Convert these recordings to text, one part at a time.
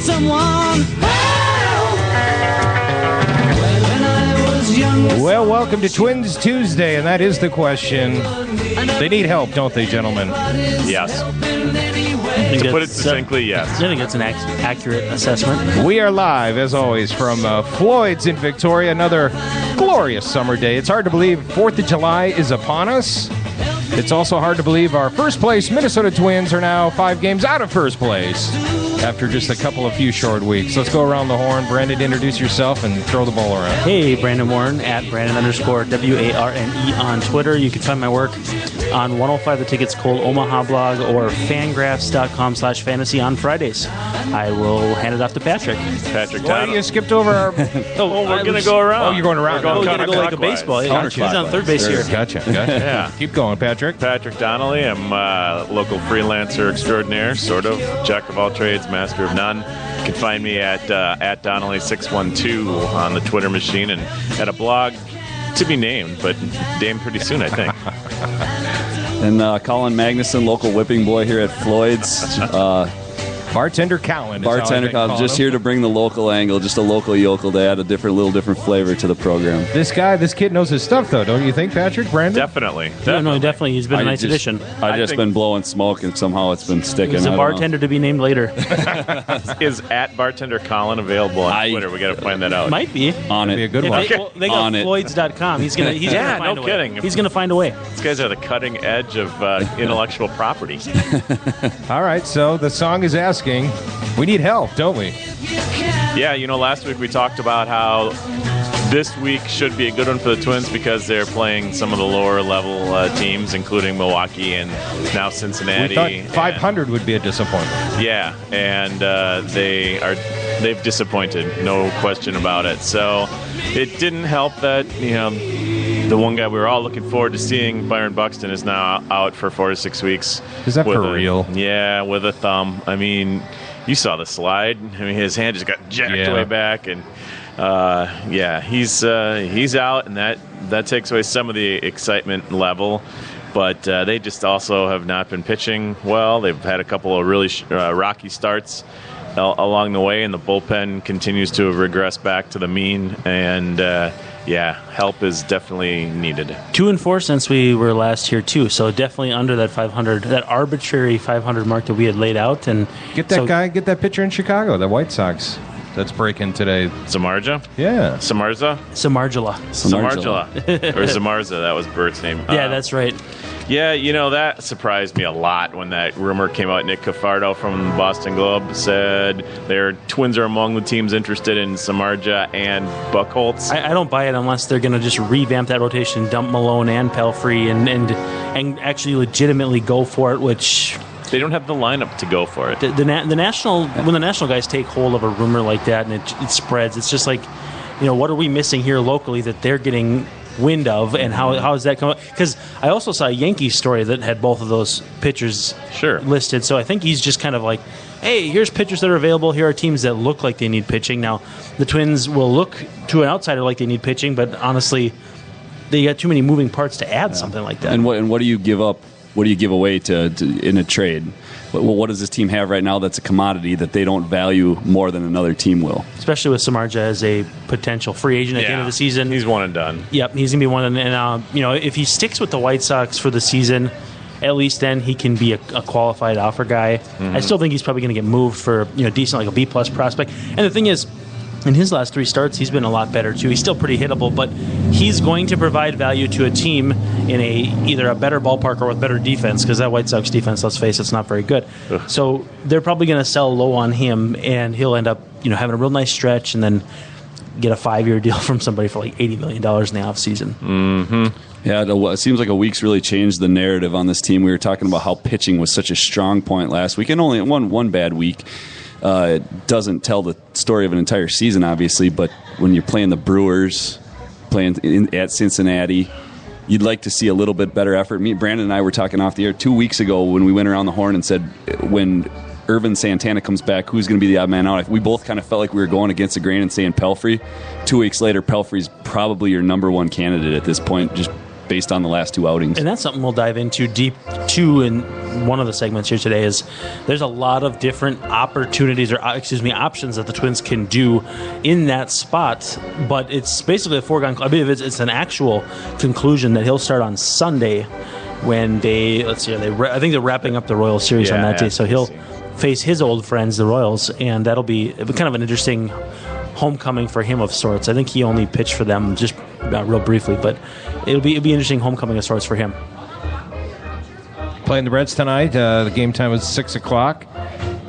someone help. When I was young. Well, welcome to Twins Tuesday, and that is the question. They need help, don't they, gentlemen? Yes. To put it succinctly, yes. I think it's an accurate assessment. We are live, as always, from Floyd's in Victoria. Another glorious summer day. It's hard to believe 4th of July is upon us. It's also hard to believe our first-place Minnesota Twins are now 5 games out of first place after just a couple of few short weeks. Let's go around the horn. Brandon, introduce yourself and throw the ball around. Hey, Brandon Warren, at Brandon_WARNE on Twitter. You can find my work on 105 The Ticket's Cold Omaha blog or fangraphs.com/fantasy on Fridays. I will hand it off to Patrick. Why you skipped over our... we're going to go around. Oh, you're going around. We're going to go like a baseball. He's on third base here. Gotcha. Yeah. Keep going, Patrick. Patrick Donnelly. I'm a local freelancer extraordinaire, sort of. Jack of all trades, master of none. You can find me at Donnelly612 on the Twitter machine and at a blog to be named, but named pretty soon, I think. And Colin Magnuson, local whipping boy here at Floyd's. Bartender Colin. Bartender Colin, just here to bring the local angle, just a local yokel to add a little different flavor to the program. This kid knows his stuff, though, don't you think, Patrick? Brandon? Definitely. No, definitely. He's been a nice addition. I've just been blowing smoke, and somehow it's been sticking. He's a bartender to be named later. Is at Bartender Colin available on Twitter? We got to find that out. Might be. On it. Be a good one. They got Floyds.com. He's gonna find a way. Kidding. He's going to find a way. These guys are the cutting edge of intellectual property. All right, so the song is asking, we need help, don't we? Yeah, last week we talked about how this week should be a good one for the Twins because they're playing some of the lower level teams, including Milwaukee and now Cincinnati. We thought 500 would be a disappointment. Yeah, and they've disappointed, no question about it. So it didn't help that the one guy we were all looking forward to seeing, Byron Buxton, is now out for 4 to 6 weeks. Is that for real? Yeah, with a thumb. I mean, you saw the slide. I mean, his hand just got jacked way back, and he's out, and that takes away some of the excitement level. But they just also have not been pitching well. They've had a couple of really rocky starts along the way, and the bullpen continues to regress back to the mean. And help is definitely needed. 2-4 since we were last here too, so definitely under that 500, that arbitrary 500 mark that we had laid out. And get that pitcher in Chicago, the White Sox. That's breaking today. Samardzija? Yeah. Samardzija? Samardzija. Or Zamarza, that was Bert's name. Yeah, that's right. Yeah, that surprised me a lot when that rumor came out. Nick Cafardo from the Boston Globe said their Twins are among the teams interested in Samardzija and Buchholz. I don't buy it unless they're going to just revamp that rotation, dump Malone and Pelfrey, and actually legitimately go for it, which... They don't have the lineup to go for it. The national, when the national guys take hold of a rumor like that and it spreads, it's just like, what are we missing here locally that they're getting wind of, and how is that coming? Because I also saw a Yankees story that had both of those pitchers listed, so I think he's just kind of like, hey, here's pitchers that are available, here are teams that look like they need pitching. Now, the Twins will look to an outsider like they need pitching, but honestly, they got too many moving parts to add something like that. And what do you give up? What do you give away to in a trade? What does this team have right now that's a commodity that they don't value more than another team will? Especially with Samardzija as a potential free agent at the end of the season. He's one and done. Yep, he's going to be one. And if he sticks with the White Sox for the season, at least then he can be a qualified offer guy. Mm-hmm. I still think he's probably going to get moved for decent, like a B-plus prospect. And the thing is, in his last 3 starts, he's been a lot better, too. He's still pretty hittable, but he's going to provide value to a team in either a better ballpark or with better defense, because that White Sox defense, let's face it, it's not very good. Ugh. So they're probably going to sell low on him, and he'll end up having a real nice stretch and then get a 5-year deal from somebody for like $80 million in the offseason. Mm-hmm. Yeah, it seems like a week's really changed the narrative on this team. We were talking about how pitching was such a strong point last week, and only one bad week. It doesn't tell the story of an entire season, obviously, but when you're playing the Brewers, playing at Cincinnati, you'd like to see a little bit better effort. Brandon and I were talking off the air 2 weeks ago when we went around the horn and said when Irvin Santana comes back, who's going to be the odd man out? We both kind of felt like we were going against the grain and saying Pelfrey. 2 weeks later, Pelfrey's probably your number one candidate at this point, just based on the last 2 outings. And that's something we'll dive into deep, too, and one of the segments here today, is there's a lot of different opportunities options that the Twins can do in that spot. But it's basically a foregone. I believe it's an actual conclusion that he'll start on Sunday when I think they're wrapping up the Royals series on that day. So he'll face his old friends, the Royals, and it'll be kind of an interesting homecoming for him of sorts. I think he only pitched for them just real briefly, but it'll be an interesting homecoming of sorts for him. Playing the Reds tonight. The game time was 6 o'clock,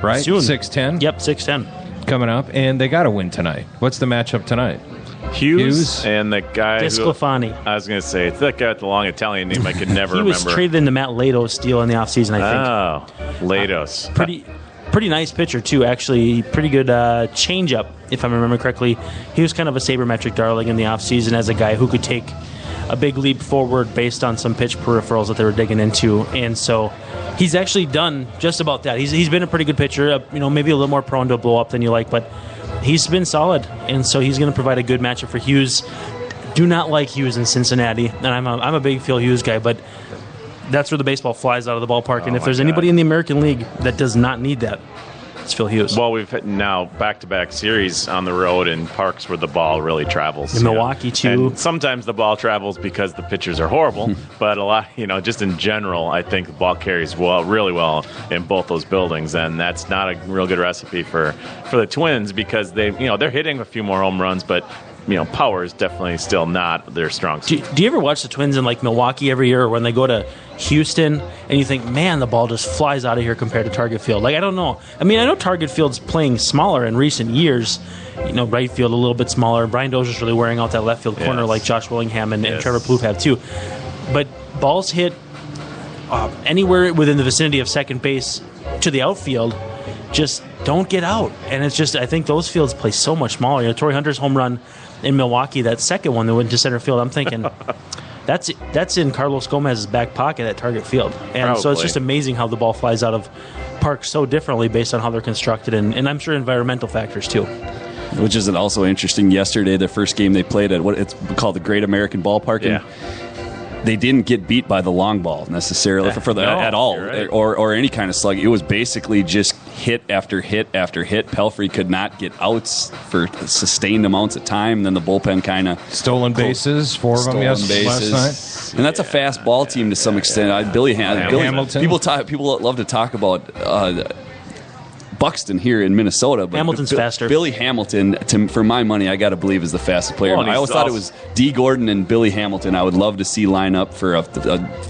right? Soon. 6:10. Yep, 6:10 coming up, and they got to win tonight. What's the matchup tonight? Hughes and the guy Desclafani. I was going to say, it's that guy with the long Italian name I could never remember. He was traded in the Matt Latos deal in the offseason, I Oh, think. Latos. Pretty nice pitcher, too, actually. Pretty good changeup, if I remember correctly. He was kind of a sabermetric darling in the offseason as a guy who could take a big leap forward based on some pitch peripherals that they were digging into. And so he's actually done just about that. He's been a pretty good pitcher, maybe a little more prone to blow up than you like, but he's been solid. And so he's going to provide a good matchup for Hughes. Do not like Hughes in Cincinnati. And I'm a big Phil Hughes guy, but that's where the baseball flies out of the ballpark. And if there's anybody in the American League that does not need that, it's Phil Hughes. We've had now back-to-back series on the road in parks where the ball really travels. In Milwaukee, too. And sometimes the ball travels because the pitchers are horrible, but a lot, just in general, I think the ball carries really well in both those buildings, and that's not a real good recipe for the Twins because they're hitting a few more home runs, but power is definitely still not their strong suit. Do you ever watch the Twins in Milwaukee every year, or when they go to Houston and you think, man, the ball just flies out of here compared to Target Field? I don't know. I mean, I know Target Field's playing smaller in recent years. Right field a little bit smaller. Brian Dozier's really wearing out that left field corner like Josh Willingham and Trevor Plouffe have too. But balls hit anywhere within the vicinity of second base to the outfield just don't get out. And it's just, I think those fields play so much smaller. Torrey Hunter's home run in Milwaukee, that second one that went to center field, I'm thinking that's in Carlos Gomez's back pocket at Target Field. And so it's just amazing how the ball flies out of parks so differently based on how they're constructed, and I'm sure environmental factors too. Which is also interesting. Yesterday, their first game they played at what it's called the Great American Ballpark. Yeah. They didn't get beat by the long ball necessarily at all, right. or any kind of slug. It was basically just hit after hit after hit. Pelfrey could not get outs for sustained amounts of time. Then the bullpen kind of stolen bases, 4 of them last night. And that's a fast ball team to some extent. Billy Hamilton. People love to talk about Buxton here in Minnesota, but Hamilton's faster. Billy Hamilton, for my money, I got to believe is the fastest player. I always thought it was D. Gordon and Billy Hamilton. I would love to see line up for a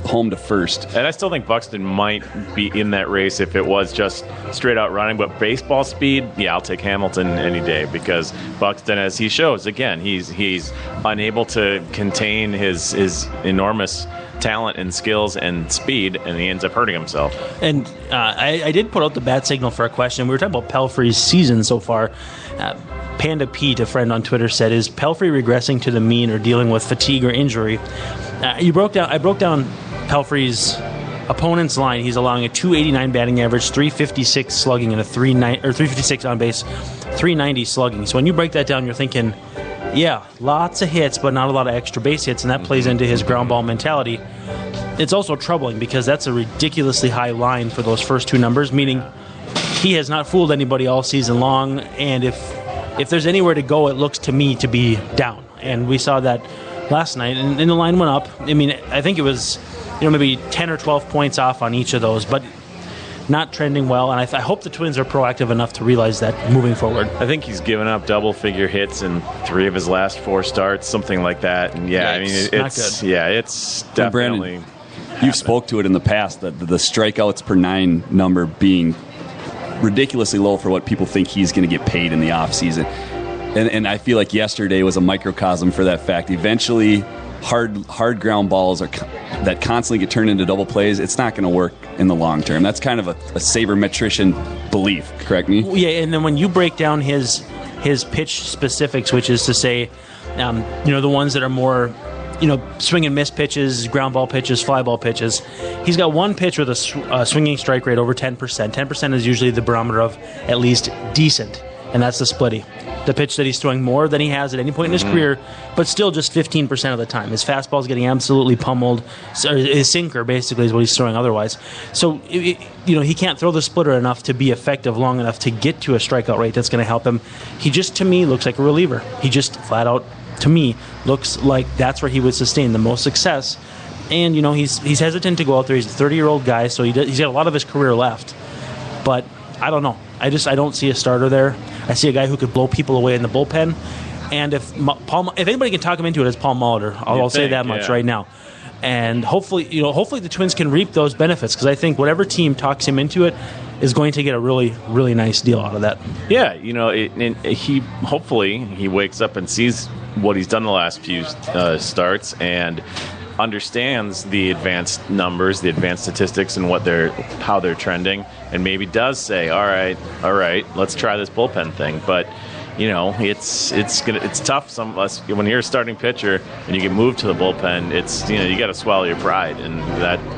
home to first. And I still think Buxton might be in that race if it was just straight out running. But baseball speed, I'll take Hamilton any day because Buxton, as he shows, again, he's unable to contain his enormous talent and skills and speed, and he ends up hurting himself. And I did put out the bat signal for a question. We were talking about Pelfrey's season so far. Panda Pete, a friend on Twitter, said, "Is Pelfrey regressing to the mean or dealing with fatigue or injury?" I broke down Pelfrey's opponent's line. He's allowing a 289 batting average, 356 slugging, and a 356 on base, 390 slugging. So when you break that down, you're thinking, lots of hits, but not a lot of extra base hits, and that plays into his ground ball mentality. It's also troubling because that's a ridiculously high line for those first two numbers, meaning he has not fooled anybody all season long, and if there's anywhere to go, it looks to me to be down. And we saw that last night, and the line went up. I mean, I think it was maybe 10 or 12 points off on each of those, but not trending well, and I hope the Twins are proactive enough to realize that moving forward. I think he's given up double-figure hits in 3 of his last 4 starts, something like that. And it's definitely. Brandon, you've spoke to it in the past that the strikeouts per 9 number being ridiculously low for what people think he's going to get paid in the offseason. And I feel like yesterday was a microcosm for that fact. Eventually, hard ground balls that constantly get turned into double plays, it's not going to work in the long term. That's kind of a sabermetrician belief, correct me? Yeah, and then when you break down his pitch specifics, which is to say, the ones that are more, swing and miss pitches, ground ball pitches, fly ball pitches, he's got one pitch with a swinging strike rate over 10%. 10% is usually the barometer of at least decent. and that's the splitty. The pitch that he's throwing more than he has at any point in his career, but still just 15% of the time. His fastball's getting absolutely pummeled. So his sinker, basically, is what he's throwing otherwise. So, he can't throw the splitter enough to be effective long enough to get to a strikeout rate that's going to help him. He just, to me, looks like a reliever. He just flat out, to me, looks like that's where he would sustain the most success. And, he's hesitant to go out there. He's a 30-year-old guy, so he's got a lot of his career left. But I don't know. I don't see a starter there. I see a guy who could blow people away in the bullpen. And if anybody can talk him into it, it's Paul Molitor. I'll say that much right now. And hopefully the Twins can reap those benefits, because I think whatever team talks him into it is going to get a really, really nice deal out of that. Yeah, hopefully wakes up and sees what he's done the last few starts and understands the advanced numbers, the advanced statistics, and how they're trending, and maybe does say, all right, let's try this bullpen thing. But it's tough. When you're a starting pitcher and you get moved to the bullpen, it's you got to swallow your pride, and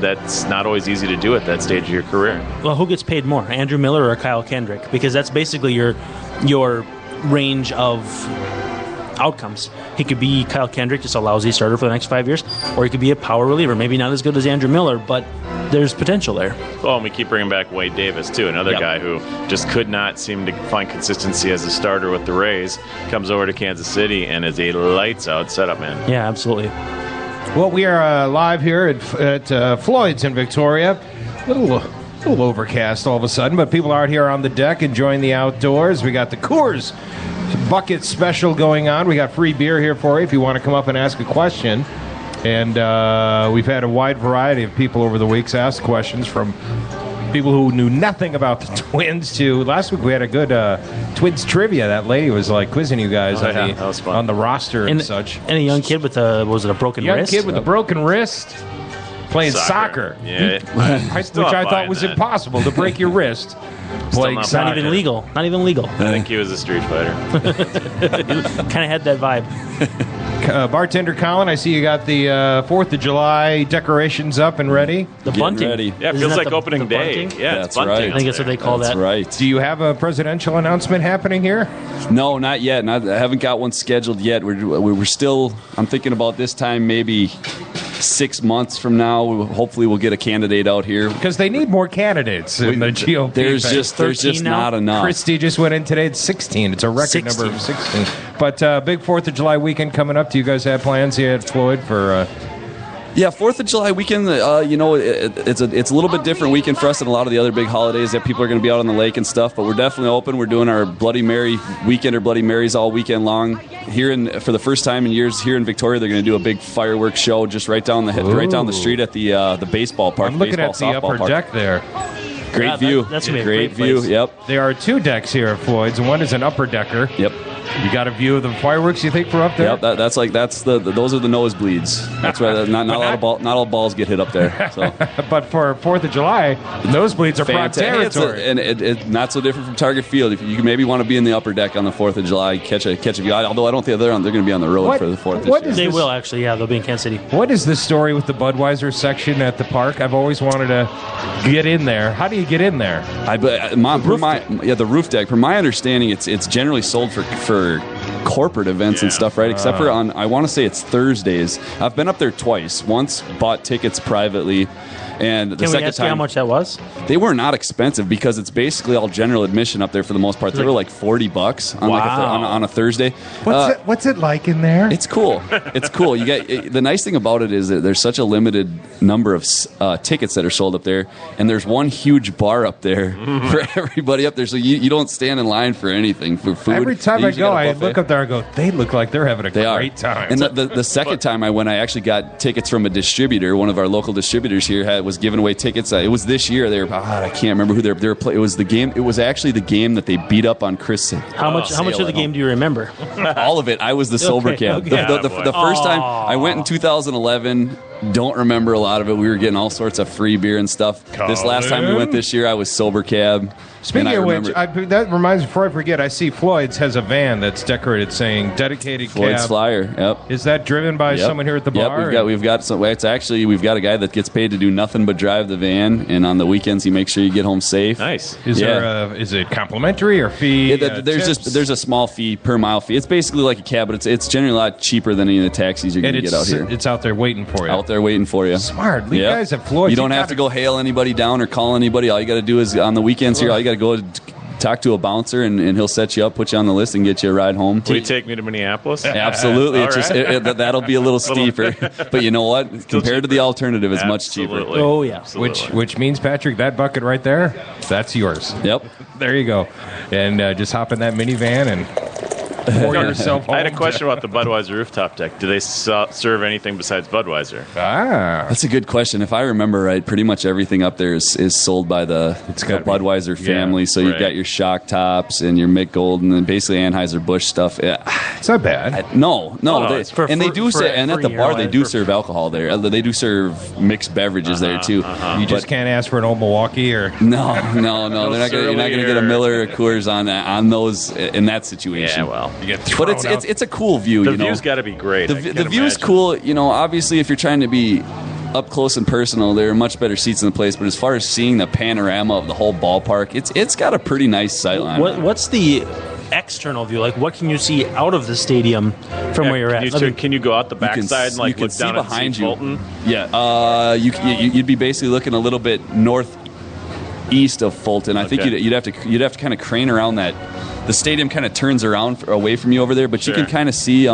that's not always easy to do at that stage of your career. Well, who gets paid more, Andrew Miller or Kyle Kendrick? Because that's basically your range of outcomes. He could be Kyle Kendrick, just a lousy starter for the next 5 years, or he could be a power reliever. Maybe not as good as Andrew Miller, but there's potential there. Well, and we keep bringing back Wade Davis, too, another guy who just could not seem to find consistency as a starter with the Rays, comes over to Kansas City and is a lights-out setup man. Yeah, absolutely. Well, we are live here at Floyd's in Victoria. A little overcast all of a sudden, but people are out here on the deck enjoying the outdoors. We got the Coors Bucket Special going on. We got free beer here for you if you want to come up and ask a question. And we've had a wide variety of people over the weeks ask questions, from people who knew nothing about the Twins to last week we had a good Twins trivia. That lady was like quizzing you guys on the roster and such. And a young kid with a broken wrist? Young kid with a broken wrist playing soccer. Yeah. Which I thought was impossible to break your wrist. Playing soccer. Not even legal. I think he was a street fighter. Kind of had that vibe. Bartender Colin, I see you got the 4th of July decorations up and ready. The bunting. Ready. Yeah, it feels like opening day. Bunting? Yeah, that's it's bunting. right. I think that's what they call that. That's right. Do you have a presidential announcement happening here? No, not yet. I haven't got one scheduled yet. We're still, I'm thinking about this time maybe 6 months from now. Hopefully we'll get a candidate out here. Because they need more candidates in the GOP. There's just not enough. Christie just went in today at 16. It's a record number of 16. But big 4th of July weekend coming up. Do you guys have plans here at Floyd for... Yeah, 4th of July weekend, it's a little bit different weekend for us than a lot of the other big holidays that people are going to be out on the lake and stuff, but we're definitely open. We're doing our Bloody Mary weekend, or Bloody Marys all weekend long. For the first time in years here in Victoria, they're going to do a big fireworks show just right down the street at the baseball park. I'm looking at the upper deck there. Great view. That's going to be a great view. Place. Yep. There are 2 decks here at Floyd's, and one is an upper decker. Yep. You got a view of the fireworks, you think, for up there? Yep, those are the nosebleeds. That's why not all balls get hit up there. So. But for 4th of July, the nosebleeds are prime territory. It's not so different from Target Field. If you maybe want to be in the upper deck on the 4th of July, catch a view. Although I don't think they're going to be on the road for the 4th this year. They will, actually. Yeah, they'll be in Kansas City. What is the story with the Budweiser section at the park? I've always wanted to get in there. How do you get in there? The roof deck. From my understanding, it's generally sold for corporate events and stuff, right? Except for on, I want to say it's Thursdays. I've been up there twice. Once bought tickets privately, and the second time, how much that was? They were not expensive because it's basically all general admission up there for the most part. They were like $40 on a Thursday. What's it like in there? It's cool. It's cool. You get the nice thing about it is that there's such a limited number of tickets that are sold up there, and there's one huge bar up there for everybody up there. So you don't stand in line for anything for food. Every time I go, I look up there and go, they look like they're having a great time. And the second time I went, I actually got tickets from a distributor. One of our local distributors here was giving away tickets. It was this year. They were, I can't remember who they were playing. It was the game. It was actually the game that they beat up on Chris. How much of the game do you remember? All of it. I was the sober cab. Okay. The first time I went in 2011. don't remember a lot of it. We were getting all sorts of free beer and stuff. This last time we went this year, I was sober cab. Speaking of which, that reminds me, before I forget, I see Floyd's has a van that's decorated saying dedicated Floyd's cab. Flyer. Yep. Is that driven by someone here at the bar? Yep, we've got some. It's actually, we've got a guy that gets paid to do nothing but drive the van, and on the weekends he makes sure you get home safe. Nice. Is it complimentary or fee? There's a small fee per mile fee. It's basically like a cab, but it's generally a lot cheaper than any of the taxis you're going to get out here. It's out there waiting for you. Out there waiting for you. Smart. You guys at Floyd's. You don't have to go hail anybody down or call anybody. All you got to do is on the weekends here. All you got to go talk to a bouncer, and he'll set you up, put you on the list, and get you a ride home. Will you take me to Minneapolis? Absolutely. It's just that'll be a little steeper, but you know what? Compared to the alternative, it's much cheaper. Oh yeah. Which means, Patrick, that bucket right there, that's yours. Yep. There you go. And just hop in that minivan and pour yourself home. I had a question about the Budweiser rooftop deck. Do they serve anything besides Budweiser? That's a good question. If I remember right, pretty much everything up there is sold by the Budweiser family. So you've got your Shock Tops and your Mick Golden and basically Anheuser-Busch stuff. It's not bad. No. They do say, and at the bar they do serve alcohol. alcohol there. They do serve mixed beverages there too. You just can't ask for an Old Milwaukee or no. You're not going to get a Miller or Coors on those in that situation. Yeah, well. But it's a cool view. The view's got to be great. The view's cool. Obviously, if you're trying to be up close and personal, there are much better seats in the place. But as far as seeing the panorama of the whole ballpark, it's got a pretty nice sightline. What's the external view? Like, what can you see out of the stadium from where you're at? Can you go out the backside and look down behind you? Fulton? Yeah, you'd be basically looking a little bit northeast of Fulton. I think you'd have to kind of crane around that. The stadium kind of turns around away from you over there, but you can kind of see you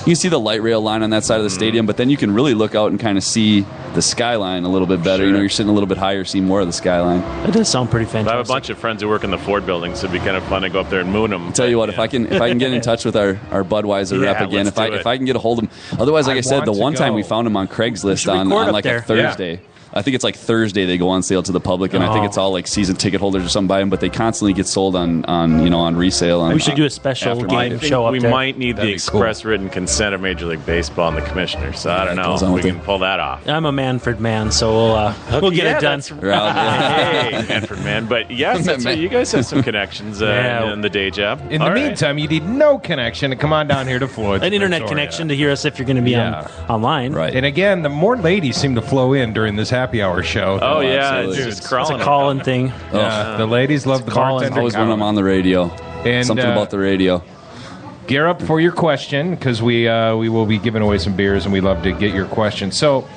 can see the light rail line on that side of the stadium, but then you can really look out and kind of see the skyline a little bit better. Sure. You're sitting a little bit higher, see more of the skyline. That does sound pretty fantastic. I have a bunch of friends who work in the Ford building, so it'd be kind of fun to go up there and moon them. I'll tell you what, if I can get in touch with our Budweiser rep again, if I can get a hold of him. Otherwise, like I said, the one time we found him on Craigslist on like a Thursday. Yeah. I think it's like Thursday they go on sale to the public, and I think it's all like season ticket holders or something buy them, but they constantly get sold on resale. We should do a special game show up we there. We might need the express written consent of Major League Baseball and the commissioner, so I don't know if we can pull that off. I'm a Manfred man, so we'll get it done. Hey, Manfred man. But yes, that's right. You guys have some connections in the day job. In the meantime, you need no connection to come on down here to Floyd. An internet connection to hear us if you're going to be online. Right. And again, the more ladies seem to flow in during this happy hour show. Oh, yeah. It's just crawling. It's a call-in thing. The ladies love the bartender. Always when I'm on the radio. And something about the radio. Gear up for your question, because we will be giving away some beers, and we love to get your question. So,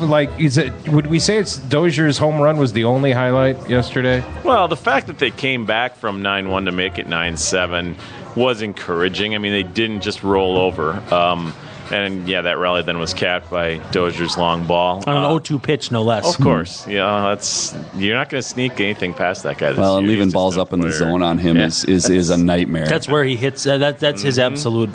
would we say it's Dozier's home run was the only highlight yesterday? Well, the fact that they came back from 9-1 to make it 9-7 was encouraging. I mean, they didn't just roll over. And, that rally then was capped by Dozier's long ball. On an 0-2 pitch, no less. Of course. You're not going to sneak anything past that guy this year. And leaving balls up in the zone on him is a nightmare. That's where he hits. That's his absolute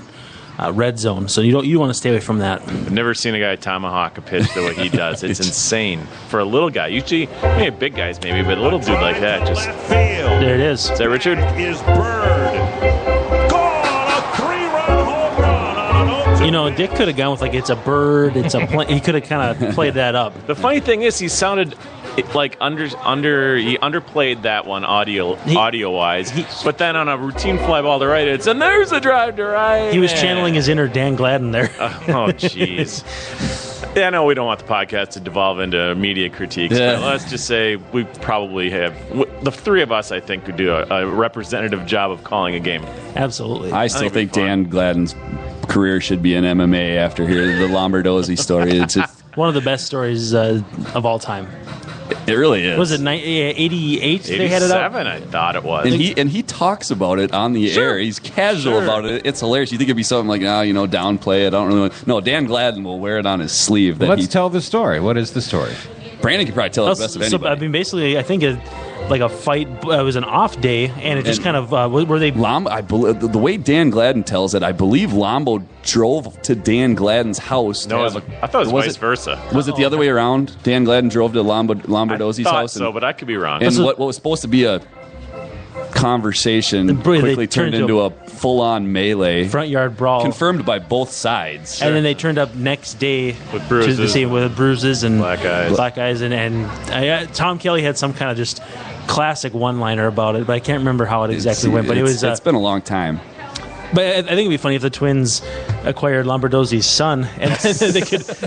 red zone. So you want to stay away from that. I've never seen a guy tomahawk a pitch the way he does. It's insane. For a little guy. Usually, big guys maybe, but a little dude like that just... There it is. Is that Richard? Is Bird. Dick could have gone with it's a bird, it's a plane. He could have kind of played that up. The funny thing is, he sounded like he underplayed that one audio wise. But then on a routine fly ball to right, and there's a drive to right. He was channeling his inner Dan Gladden there. Oh, jeez. Yeah, I know we don't want the podcast to devolve into media critiques, but let's just say we probably have, the three of us, I think, could do a representative job of calling a game. Absolutely. I still think Dan Gladden's career should be in MMA after hearing the Lombardozzi story. It's just one of the best stories of all time. It really is. Was it 88 they had it up? 87, I thought it was. And he talks about it on the air. He's casual about it. It's hilarious. You think it'd be something like, downplay it. I don't really want... No, Dan Gladden will wear it on his sleeve. Let's tell the story. What is the story? Brandon could probably tell it best of anybody. Basically, I think like a fight. It was an off day, and it just kind of were they. The way Dan Gladden tells it, I believe Lombo drove to Dan Gladden's house. No, I thought it was vice versa. Was it the other way around? Dan Gladden drove to Lombardozzi's house. So, but I could be wrong. And what was supposed to be a conversation They quickly turned turned into a full-on melee. front yard brawl. Confirmed by both sides. And then they turned up next day With to bruises. the scene with bruises and Black eyes. and Tom Kelly had some kind of just classic one-liner about it, but I can't remember how it exactly went. But it's been a long time. But I think it'd be funny if the Twins acquired Lombardozzi's son, and then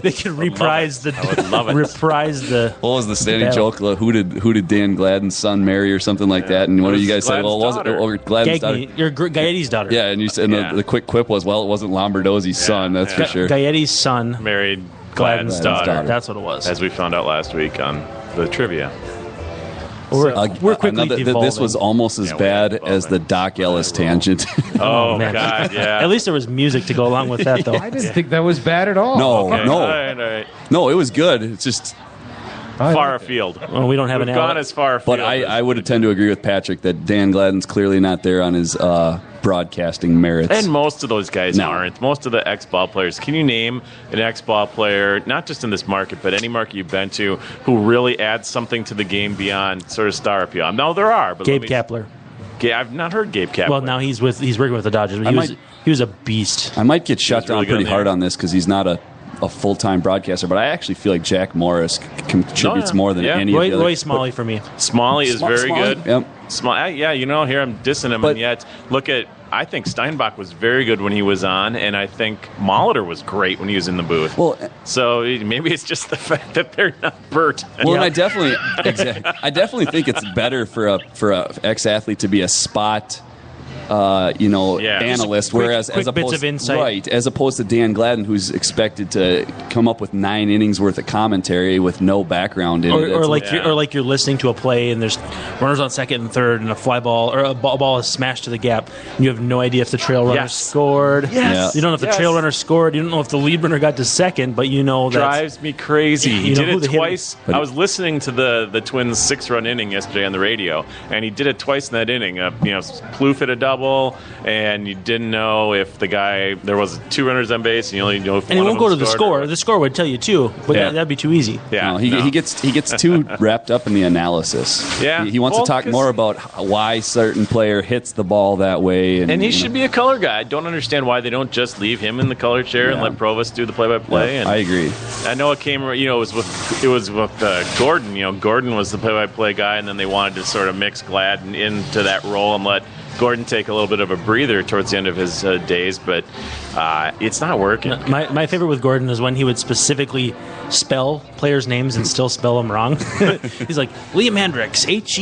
they could reprise the I would love it. reprise the. What was the standing battle. joke? Who did Dan Gladden's son marry or something like that? And one of you guys said, well, it wasn't Gladden's daughter. Gagny, your Gaetti's daughter. Yeah, and you said Yeah. the quick quip was, well, it wasn't Lombardozzi's son, that's for sure. Gaetti's son, Married Gladden's Gladden's daughter, That's what it was. as we found out last week on the trivia. We're quickly devolving. This was almost as Yeah, bad we're as the Doc Ellis tangent. Oh, man. God, yeah. At least there was music to go along with that, though. I didn't think that was bad at all. No, Okay, no. all right. No, it was good. It's just, Far afield. Well, we don't have We've an gone as far afield. but I would tend to agree with Patrick that Dan Gladden's clearly not there on his broadcasting merits. And most of those guys No. aren't. Most of the ex-ball players. Can you name an ex-ball player, not just in this market, but any market you've been to, who really adds something to the game beyond sort of star appeal? No, there are. But Gabe Kapler. I've not heard Gabe Kapler. Well, now he's working with the Dodgers, but he was a beast. I might get shut down really good pretty in hard there. on this because he's not a full-time broadcaster, but I actually feel like Jack Morris contributes more than any of the other. Roy Smalley for me. Smalley is very Smalley? good. Yep. Yeah, here I'm dissing him, But- and yet I think Steinbach was very good when he was on, and I think Molitor was great when he was in the booth. Well, so maybe it's just the fact that they're not Bert. Well, and I definitely think it's better for a ex-athlete to be a spot, analyst, quick- whereas quick as opposed bits of insight. right, as opposed to Dan Gladden, who's expected to come up with 9 innings worth of commentary with no background in it. Or It's like you're listening to a play and there's runners on second and third and a fly ball or a ball is smashed to the gap and you have no idea if the trail runner Yes. scored. Yes. You don't know if the Yes. trail runner scored. You don't know if the lead runner got to second, but you know that Drives me crazy. He You know did who it the hitter- twice. I was listening to the Twins' 6-run inning yesterday on the radio, and he did it twice in that inning. Plouffe hit a double, and you didn't know if there was 2 runners on base, and you only know if and he one won't of go to them the scored score. or- The score would tell you too, but Yeah. that'd be too easy. Yeah, he gets too wrapped up in the analysis. Yeah. he wants Well, to talk 'cause- more about why certain player hits the ball that way, And he should be a color guy. I don't understand why they don't just leave him in the color chair and Yeah. let Provost do the play-by-play. Yeah, and I agree. I know it came. It was with Gordon. Gordon was the play-by-play guy, and then they wanted to sort of mix Gladden into that role and let Gordon take a little bit of a breather towards the end of his days. But it's not working. My favorite with Gordon is when he would specifically spell players' names and still spell them wrong. He's like, Liam Hendricks, Hendricks,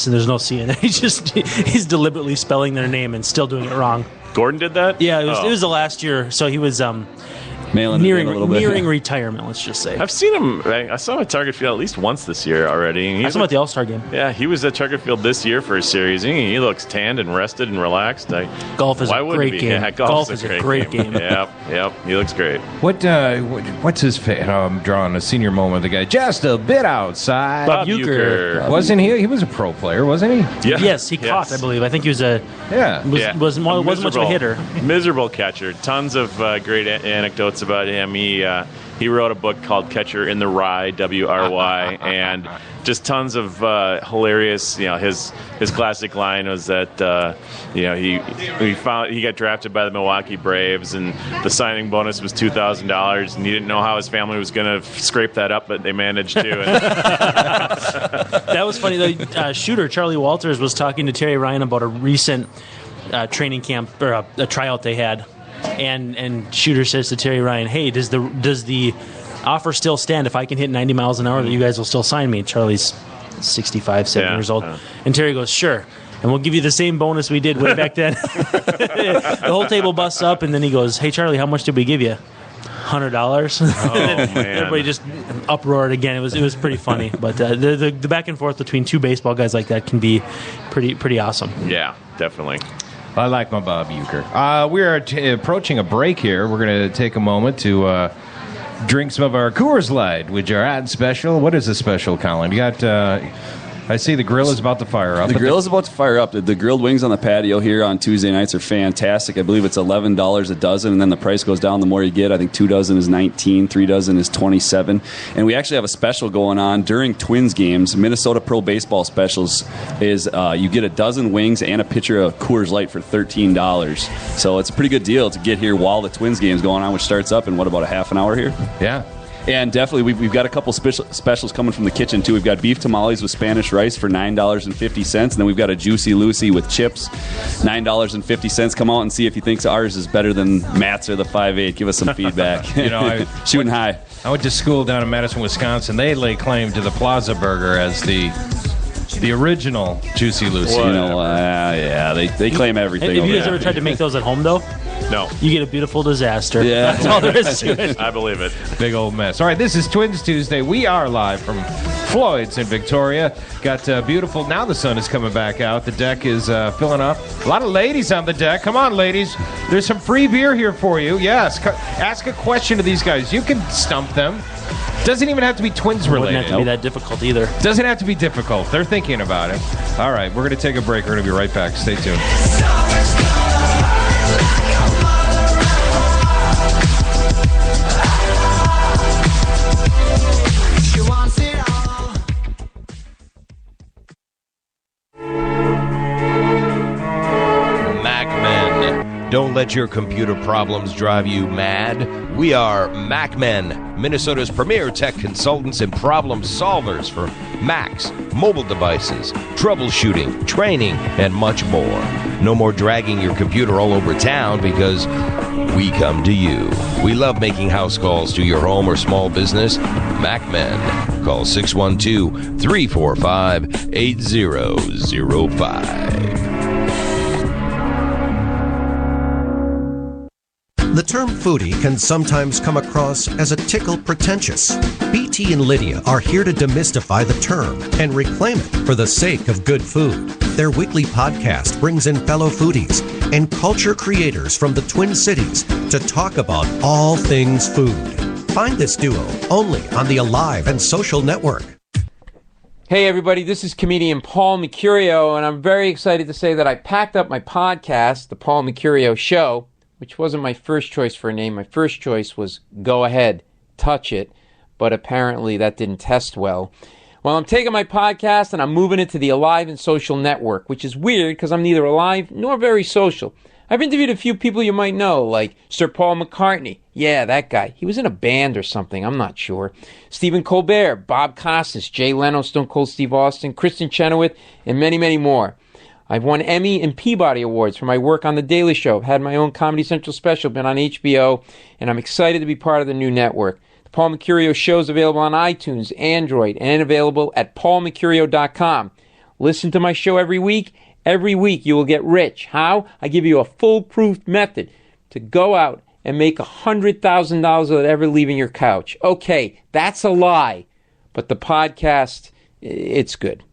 and there's no C in it. He's deliberately spelling their name and still doing it wrong. Gordon did that? Yeah, it Oh. was the last year, so he was Mailing it in a little bit. nearing retirement, let's just say. I've seen him. I saw him at Target Field at least once this year already. And I saw him at the All-Star game. Yeah, he was at Target Field this year for a series. He looks tanned and rested and relaxed. Golf is Why a wouldn't great he be? game. Yeah, Golf is a great game. Yep. He looks great. What's his face? I'm drawing a senior moment. The guy just a bit outside. Bob Uecker. Wasn't he? He was a pro player, wasn't he? Yeah. Yes, he caught, I believe. I think he was Yeah. wasn't much of a hitter. Miserable catcher. Tons of great anecdotes about him. He wrote a book called Catcher in the Rye, WRY, and just tons of hilarious. His classic line was that he got drafted by the Milwaukee Braves, and the signing bonus was $2,000, and he didn't know how his family was going to scrape that up, but they managed to. That was funny. The shooter Charlie Walters was talking to Terry Ryan about a recent training camp or a tryout they had, and shooter says to Terry Ryan, "Hey, does the offer still stand? If I can hit 90 miles an hour, that you guys will still sign me?" Charlie's 65, 70 years old, and Terry goes, "Sure." And we'll give you the same bonus we did way back then. The whole table busts up, and then he goes, "Hey, Charlie, how much did we give you?" $100. Oh, man. Everybody just uproared again. It was pretty funny. But the back and forth between two baseball guys like that can be pretty awesome. Yeah, definitely. I like my Bob Uecker. We are approaching a break here. We're going to take a moment to drink some of our Coors Light, which are ad special. What is the special, Colin? You got I see the grill is about to fire up. The grill is about to fire up. The grilled wings on the patio here on Tuesday nights are fantastic. I believe it's $11 a dozen, and then the price goes down the more you get. I think 2 dozen is $19, 3 dozen is $27. And we actually have a special going on during Twins games. Minnesota Pro Baseball specials is you get a dozen wings and a pitcher of Coors Light for $13. So it's a pretty good deal to get here while the Twins game's going on, which starts up in, about a half an hour here? Yeah. And definitely, we've got a couple specials coming from the kitchen, too. We've got beef tamales with Spanish rice for $9.50. And then we've got a Juicy Lucy with chips, $9.50. Come out and see if you think ours is better than Matt's or the 5-8. Give us some feedback. Shooting high. I went to school down in Madison, Wisconsin. They lay claim to the Plaza Burger as the original Juicy Lucy. Yeah, they claim everything. Have you guys ever tried to make those at home, though? No. You get a beautiful disaster. Yeah. That's all there is to it. I believe it. Big old mess. All right, this is Twins Tuesday. We are live from Floyd's in Victoria. Got beautiful. Now the sun is coming back out. The deck is filling up. A lot of ladies on the deck. Come on, ladies. There's some free beer here for you. Yes. Ask a question to these guys. You can stump them. Doesn't even have to be Twins related. Wouldn't have to be that difficult either. Doesn't have to be difficult. They're thinking about it. All right, we're going to take a break. We're going to be right back. Stay tuned. Don't let your computer problems drive you mad. We are MacMen, Minnesota's premier tech consultants and problem solvers for Macs, mobile devices, troubleshooting, training, and much more. No more dragging your computer all over town because we come to you. We love making house calls to your home or small business. MacMen. Call 612-345-8005. The term foodie can sometimes come across as a tickle pretentious. BT and Lydia are here to demystify the term and reclaim it for the sake of good food. Their weekly podcast brings in fellow foodies and culture creators from the Twin Cities to talk about all things food. Find this duo only on the Alive and Social Network. Hey everybody, this is comedian Paul Mercurio, and I'm very excited to say that I packed up my podcast, The Paul Mercurio Show, which wasn't my first choice for a name. My first choice was Go Ahead, Touch It, but apparently that didn't test well. Well, I'm taking my podcast and I'm moving it to the Alive and Social Network, which is weird because I'm neither alive nor very social. I've interviewed a few people you might know, like Sir Paul McCartney. Yeah, that guy. He was in a band or something, I'm not sure. Stephen Colbert, Bob Costas, Jay Leno, Stone Cold Steve Austin, Kristen Chenoweth, and many, many more. I've won Emmy and Peabody Awards for my work on The Daily Show. I've had my own Comedy Central special, been on HBO, and I'm excited to be part of the new network. The Paul Mercurio Show is available on iTunes, Android, and available at paulmercurio.com. Listen to my show every week. Every week you will get rich. How? I give you a foolproof method to go out and make $100,000 without ever leaving your couch. Okay, that's a lie, but the podcast, it's good.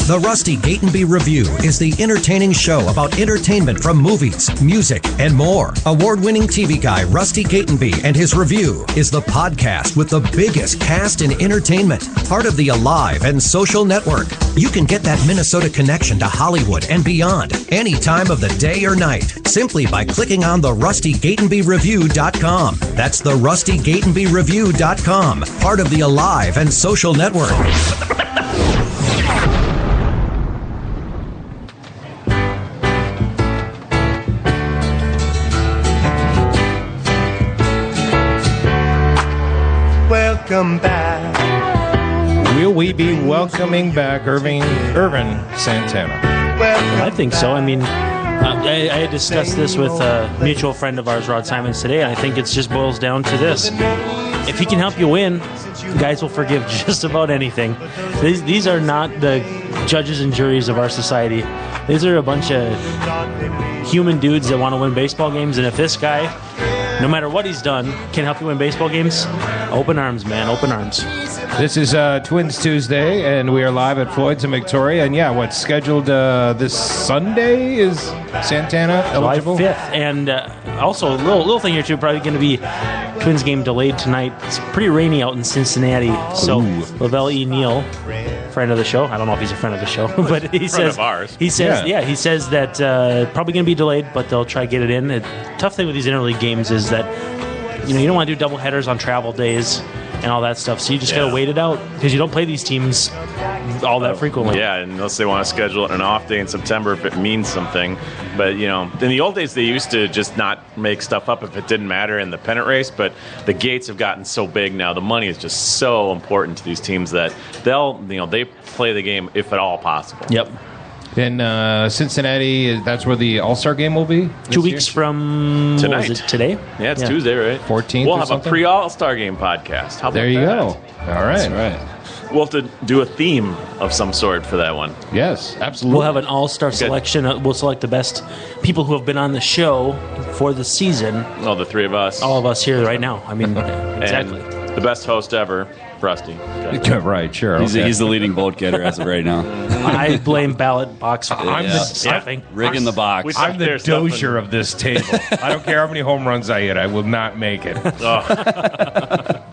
The Rusty Gatenby Review is the entertaining show about entertainment from movies, music, and more. Award-winning TV guy Rusty Gatenby and his review is the podcast with the biggest cast in entertainment. Part of the Alive and Social Network. You can get that Minnesota connection to Hollywood and beyond any time of the day or night simply by clicking on the RustyGatenbyReview.com. That's the RustyGatenbyReview.com. Part of the Alive and Social Network. Welcome back. Will we be welcoming back Irvin Santana? I think so. I mean, I had discussed this with a mutual friend of ours, Rod Simons, today, and I think it just boils down to this. If he can help you win, guys will forgive just about anything. These are not the judges and juries of our society. These are a bunch of human dudes that want to win baseball games, and if this guy, no matter what he's done, can help you win baseball games, open arms, man, open arms. This is Twins Tuesday, and we are live at Floyd's in Victoria. And yeah, what's scheduled this Sunday is Santana eligible? July 5th. And also, a little thing here, too, probably going to be Twins game delayed tonight. It's pretty rainy out in Cincinnati. So, Lavelle E. Neal, friend of the show. I don't know if he's a friend of the show, but he says, of ours. He says, he says that probably going to be delayed, but they'll try to get it in. The tough thing with these interleague games is that you don't want to do double headers on travel days and all that stuff. So you just got to wait it out because you don't play these teams all that frequently. Yeah, unless they want to schedule an off day in September if it means something. But, in the old days, they used to just not make stuff up if it didn't matter in the pennant race. But the gates have gotten so big now. The money is just so important to these teams that they play the game if at all possible. Yep. In Cincinnati, that's where the All-Star game will be? 2 weeks from tonight. Was it today? Yeah, it's Tuesday, right? 14th We'll or have something? a pre-All-Star game podcast. How about There you that? go. All right. That's right. We'll have to do a theme of some sort for that one. Yes, absolutely. We'll have an all-star selection. We'll select the best people who have been on the show for the season. Oh, the three of us. All of us here right now. I mean, exactly. And the best host ever, Rusty. Right, sure. He's, okay. he's the leading vote getter as of right now. I blame ballot box I'm the- stuffing. Rigging the box. We- I'm the There's something- Dozier of this table. I don't care how many home runs I hit. I will not make it.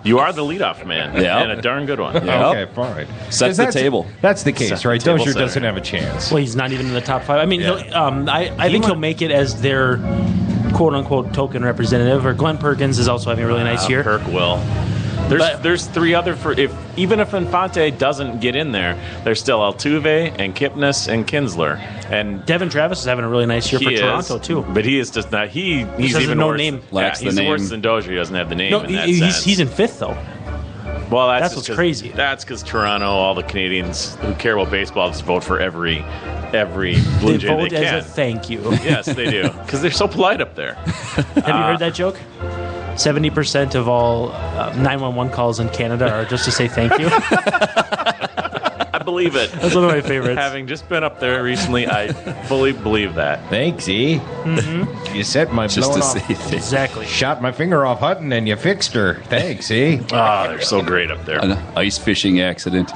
You are the leadoff man. Yeah. And a darn good one. Yeah. Okay, fine. Sets 'Cause the that's- table. That's the case, Set the right? table Dozier setter. doesn't have a chance. Well, he's not even in the top 5. I mean, I think he'll make it as their quote-unquote token representative. Or Glenn Perkins is also having a really nice year. Kirk will. There's three other even if Infante doesn't get in there, there's still Altuve and Kipnis and Kinsler and Devin Travis is having a really nice year for he Toronto is, too. But he is just not. He's has even no worse. name. Lacks the he's name. worse than Dozier. He doesn't have the name. No, in that he's sense. in 5th though. Well, that's That's just what's 'cause- crazy. That's because Toronto, all the Canadians who care about baseball, just vote for every Blue They Jay vote they as can. a thank you. Yes, they do because they're so polite up there. Have you heard that joke? 70% of all 911 calls in Canada are just to say thank you. I believe it. That's one of my favorites. Having just been up there recently, I fully believe that. Thanks, E. You set my Just blown to off. say things. Exactly. Shot my finger off Hutton and you fixed her. Thanks, E. Oh, they're so great up there. An ice fishing accident.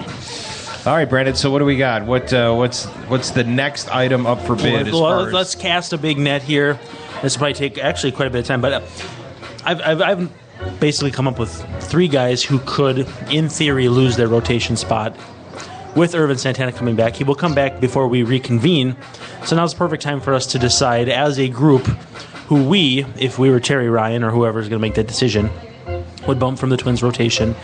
All right, Brandon. So what do we got? What's the next item up for bid? as far as- Let's cast a big net here. This will probably take actually quite a bit of time, but I've basically come up with 3 guys who could, in theory, lose their rotation spot. With Irvin Santana coming back, he will come back before we reconvene. So now's the perfect time for us to decide as a group who we, if we were Terry Ryan or whoever's going to make that decision, would bump from the Twins rotation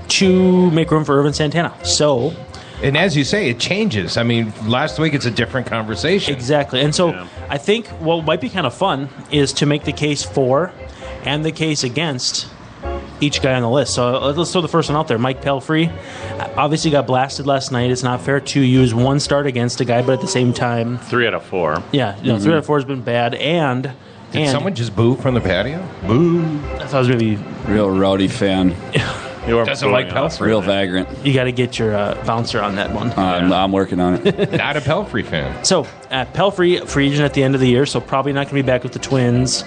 to make room for Irvin Santana. So And as you say, it changes. I mean, last week it's a different conversation. exactly. And so Yeah. I think what might be kind of fun is to make the case for and the case against each guy on the list. So let's throw the first one out there. Mike Pelfrey obviously got blasted last night. It's not fair to use one start against a guy, but at the same time, 3 out of 4. yeah, 3 out of 4 has been bad. And Did someone just boo from the patio? Boo. I thought it was maybe Real rowdy fan. You are Doesn't like blowing us. Pelfrey. Real vagrant. you got to get your bouncer on that one. I'm working on it. Not a Pelfrey fan. So, Pelfrey, free agent at the end of the year, so probably not going to be back with the Twins.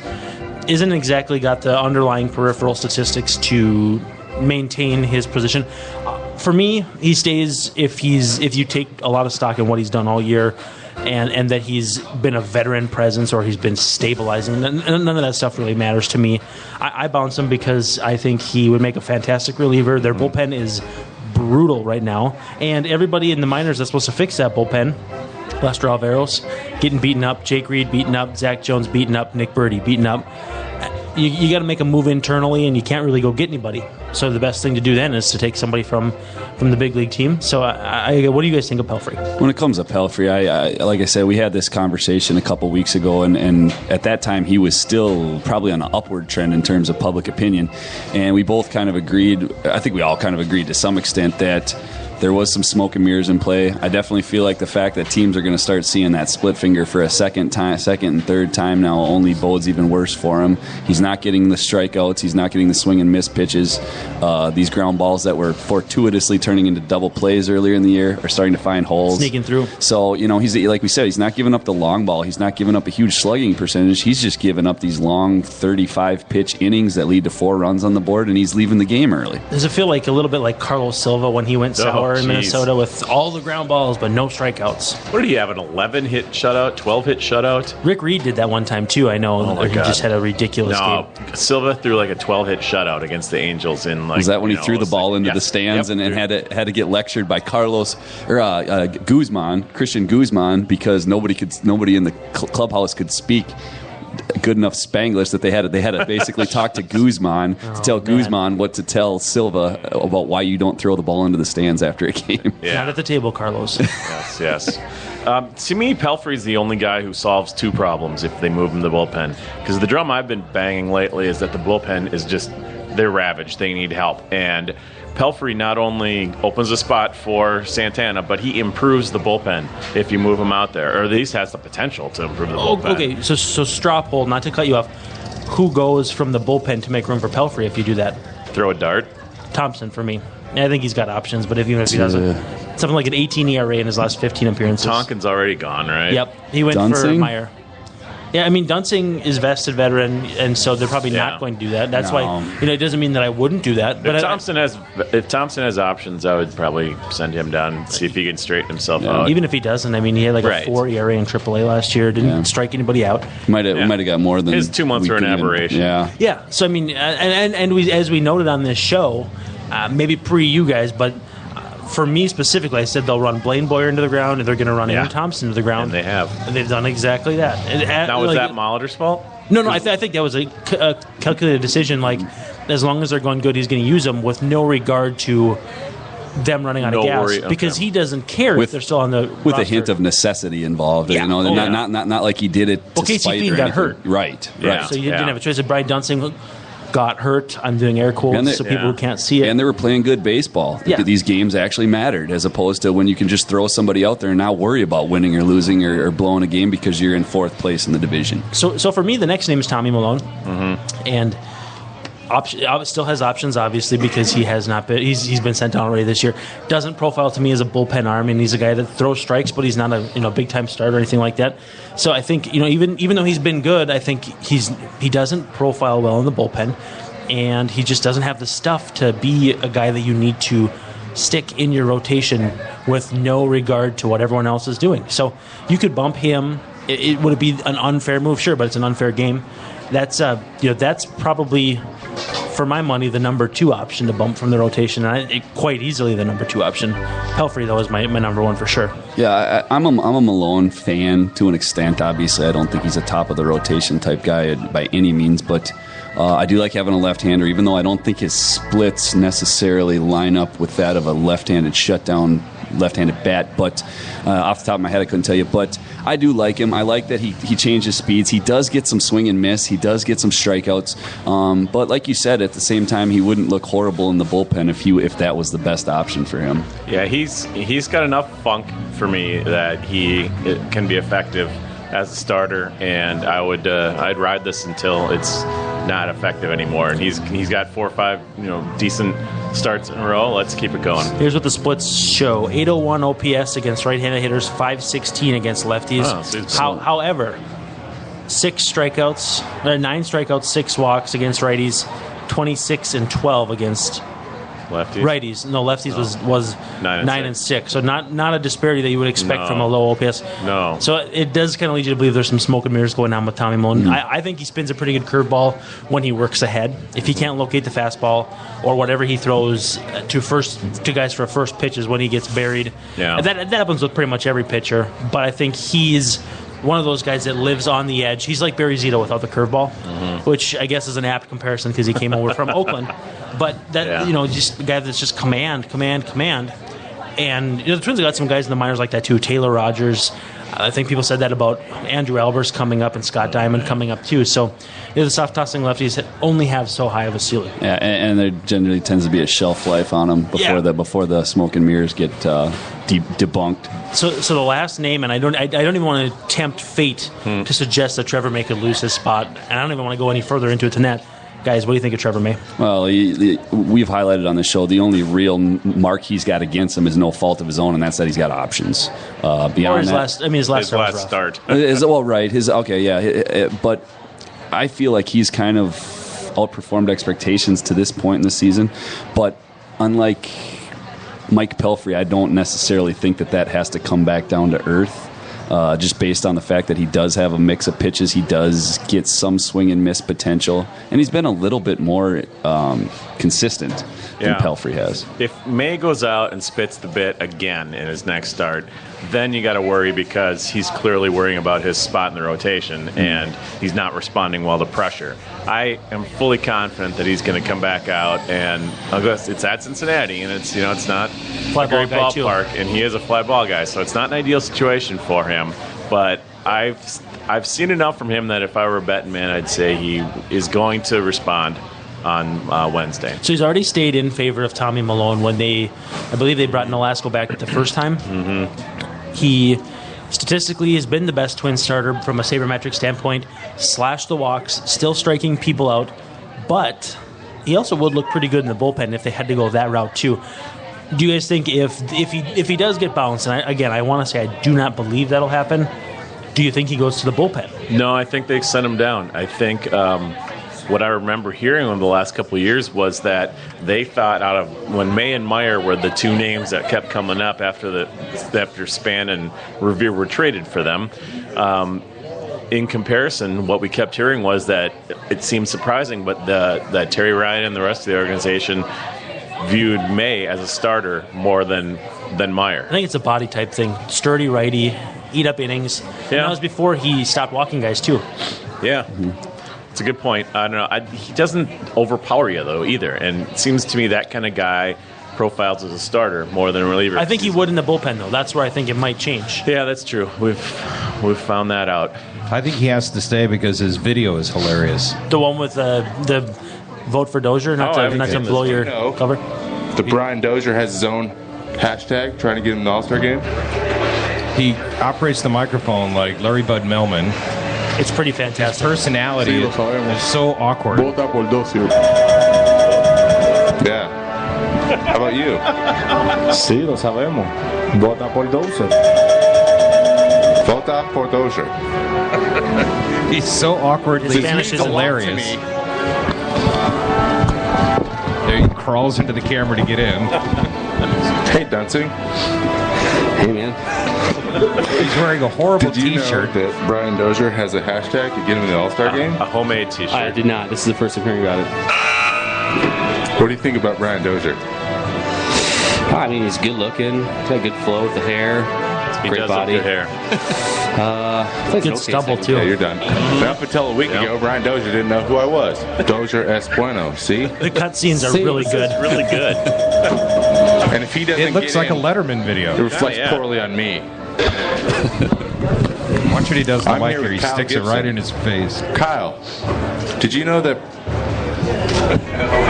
Isn't exactly got the underlying peripheral statistics to maintain his position. For me, he stays if you take a lot of stock in what he's done all year and that he's been a veteran presence or he's been stabilizing. None of that stuff really matters to me. I bounce him because I think he would make a fantastic reliever. Their bullpen is brutal right now, and everybody in the minors that's supposed to fix that bullpen, Lester Alvaros getting beaten up, Jake Reed beaten up, Zach Jones beaten up, Nick Birdie beaten up. You got to make a move internally, and you can't really go get anybody. So the best thing to do then is to take somebody from the big league team. So what do you guys think of Pelfrey? When it comes to Pelfrey, I like I said, we had this conversation a couple weeks ago, and at that time he was still probably on an upward trend in terms of public opinion, and we both kind of agreed. I think we all kind of agreed to some extent that there was some smoke and mirrors in play. I definitely feel like the fact that teams are going to start seeing that split finger for a second and third time now only bodes even worse for him. He's not getting the strikeouts. He's not getting the swing and miss pitches. These ground balls that were fortuitously turning into double plays earlier in the year are starting to find holes. Sneaking through. So, he's, like we said, he's not giving up the long ball. He's not giving up a huge slugging percentage. He's just giving up these long 35-pitch innings that lead to 4 runs on the board, and he's leaving the game early. Does it feel like a little bit like Carlos Silva when he went sour in Minnesota with all the ground balls but no strikeouts? What did he have, an 11-hit shutout, 12-hit shutout? Rick Reed did that one time, too, I know. Oh my he God. just had a ridiculous game. Silva threw like a 12-hit shutout against the Angels in Was that when he threw the ball into the stands and had to get lectured by Carlos or Guzman, Christian Guzman, because nobody in the clubhouse could speak good enough Spanglish that they had to basically talk to Guzman to tell Guzman what to tell Silva about why you don't throw the ball into the stands after a game. Yeah. Not at the table, Carlos. Yes. To me, Pelfrey's the only guy who solves 2 problems if they move him to the bullpen. Because the drum I've been banging lately is that the bullpen is just, they're ravaged. They need help. And Pelfrey not only opens a spot for Santana, but he improves the bullpen if you move him out there, or at least has the potential to improve the bullpen. Okay, so straw poll, not to cut you off, who goes from the bullpen to make room for Pelfrey if you do that? Throw a dart. Thompson for me. I think he's got options, but even if he doesn't, something like an 18 ERA in his last 15 appearances. Tonkin's already gone, right? Yep, he went for Meyer. Yeah, I mean, Dunsing is vested veteran, and so they're probably not going to do that. That's why, it doesn't mean that I wouldn't do that. But if Thompson has options, I would probably send him down and see if he can straighten himself out. Even if he doesn't, I mean, he had like a 4 ERA in AAA last year. Didn't strike anybody out. Might have got more than his 2 months were an aberration. Yeah. So I mean, and we, as we noted on this show, maybe pre you guys, but. For me specifically, I said they'll run Blaine Boyer into the ground, and they're going to run Aaron Thompson into the ground. And they have. And they've done exactly that. Now, was that Molitor's fault? No. I think that was a calculated decision. Like, as long as they're going good, he's going to use them with no regard to them running out of gas because he doesn't care if they're still on the with roster. a hint of necessity involved. Not like he did it. Well, Casey Bean got hurt. Right. So you didn't have a choice. Brian Dunsing got hurt. I'm doing air quotes so people who can't see it. And they were playing good baseball. Yeah. These games actually mattered as opposed to when you can just throw somebody out there and not worry about winning or losing or blowing a game because you're in 4th place in the division. So for me, the next name is Tommy Malone. And still has options, obviously, because he has not been. He's been sent down already this year. Doesn't profile to me as a bullpen arm, and he's a guy that throws strikes, but he's not a big time starter or anything like that. So I think even though he's been good, I think he doesn't profile well in the bullpen, and he just doesn't have the stuff to be a guy that you need to stick in your rotation with no regard to what everyone else is doing. So you could bump him. It would be an unfair move, sure, but it's an unfair game. That's that's probably, for my money, the number 2 option to bump from the rotation. And quite easily the number 2 option. Pelfrey, though, is my number 1 for sure. Yeah, I'm a Malone fan to an extent. Obviously, I don't think he's a top of the rotation type guy by any means, but I do like having a left-hander, even though I don't think his splits necessarily line up with that of a left-handed shutdown, left-handed bat. But off the top of my head, I couldn't tell you. But I do like him. I like that he changes speeds. He does get some swing and miss. He does get some strikeouts. But like you said, at the same time, he wouldn't look horrible in the bullpen if that was the best option for him. Yeah, he's got enough funk for me that he can be effective as a starter, and I'd ride this until it's not effective anymore. And he's got 4 or 5 decent starts in a row. Let's keep it going. Here's what the splits show: 801 OPS against right-handed hitters, 516 against lefties. However, 9 strikeouts, 6 walks against righties, 26 and 12 against righties. No, lefties was 9 and 6. So not a disparity that you would expect from a low OPS. No. So it does kind of lead you to believe there's some smoke and mirrors going on with Tommy Malone. Mm-hmm. I think he spins a pretty good curveball when he works ahead. If he can't locate the fastball or whatever he throws to guys for a first pitch is when he gets buried. Yeah. That happens with pretty much every pitcher. But I think he's one of those guys that lives on the edge. He's like Barry Zito without the curveball, which I guess is an apt comparison because he came over from Oakland. But that just a guy that's just command. And the Twins have got some guys in the minors like that too. Taylor Rogers, I think people said that about Andrew Albers coming up and Scott Diamond coming up too. So the soft tossing lefties only have so high of a ceiling. Yeah, and there generally tends to be a shelf life on them before the smoke and mirrors get debunked. So the last name, and I don't even want to tempt fate to suggest that Trevor May could lose his spot, and I don't even want to go any further into it than that. Guys, what do you think of Trevor May? Well, we've highlighted on the show the only real mark he's got against him is no fault of his own, and that's that he's got options. Beyond his that, last start. But I feel like he's kind of outperformed expectations to this point in the season. But unlike Mike Pelfrey, I don't necessarily think that has to come back down to earth. Just based on the fact that he does have a mix of pitches, he does get some swing and miss potential, and he's been a little bit more consistent than Pelfrey has. If May goes out and spits the bit again in his next start, then you got to worry because he's clearly worrying about his spot in the rotation, and he's not responding well to pressure. I am fully confident that he's going to come back out, and it's at Cincinnati, and it's not a great ballpark, and he is a fly ball guy, so it's not an ideal situation for him. But I've seen enough from him that if I were a betting man, I'd say he is going to respond on Wednesday. So he's already stayed in favor of Tommy Malone when I believe they brought Nolasco back the first time. Mm-hmm. He statistically has been the best Twins starter from a sabermetric standpoint, slashed the walks, still striking people out, but he also would look pretty good in the bullpen if they had to go that route too. Do you guys think if he does get bounced, and I want to say I do not believe that'll happen, do you think he goes to the bullpen? No, I think they sent him down. I think what I remember hearing over the last couple of years was that they thought out of when May and Meyer were the two names that kept coming up after Span and Revere were traded for them. In comparison, what we kept hearing was that it seemed surprising, but that Terry Ryan and the rest of the organization viewed May as a starter more than Meyer. I think it's a body type thing. Sturdy righty, eat up innings. Yeah. And that was before he stopped walking guys too. Yeah. Mm-hmm. It's a good point. I don't know. He doesn't overpower you, though, either. And it seems to me that kind of guy profiles as a starter more than a reliever. I think he would in the bullpen, though. That's where I think it might change. Yeah, that's true. We've found that out. I think he has to stay because his video is hilarious. The one with the vote for Dozier, not to blow your cover. The Brian Dozier has his own hashtag trying to get him in the All-Star game. He operates the microphone like Larry Bud Melman. It's pretty fantastic. His personality is so awkward. Vota por Dozier. Yeah. How about you? Sí, lo sabemos. Vota por Dozier. Vota por Dozier. He's so awkwardly hilarious. There he crawls into the camera to get in. Hey, Dunsing. Hey, man. He's wearing a horrible T-shirt. Did you know that Brian Dozier has a hashtag to get him in the All-Star game? A homemade T-shirt. I did not. This is the first I'm hearing about it. What do you think about Brian Dozier? I mean, he's good looking. He's got good flow with the hair. Great body. Good hair. Good stubble, too. Yeah, you're done. But up until a week ago, Brian Dozier didn't know who I was. Dozier es bueno. See? The cutscenes are really good. Really good. And if he doesn't it looks like a Letterman video. It reflects poorly on me. Watch what he does to Mike here. He sticks it right in his face. Kyle, did you know that...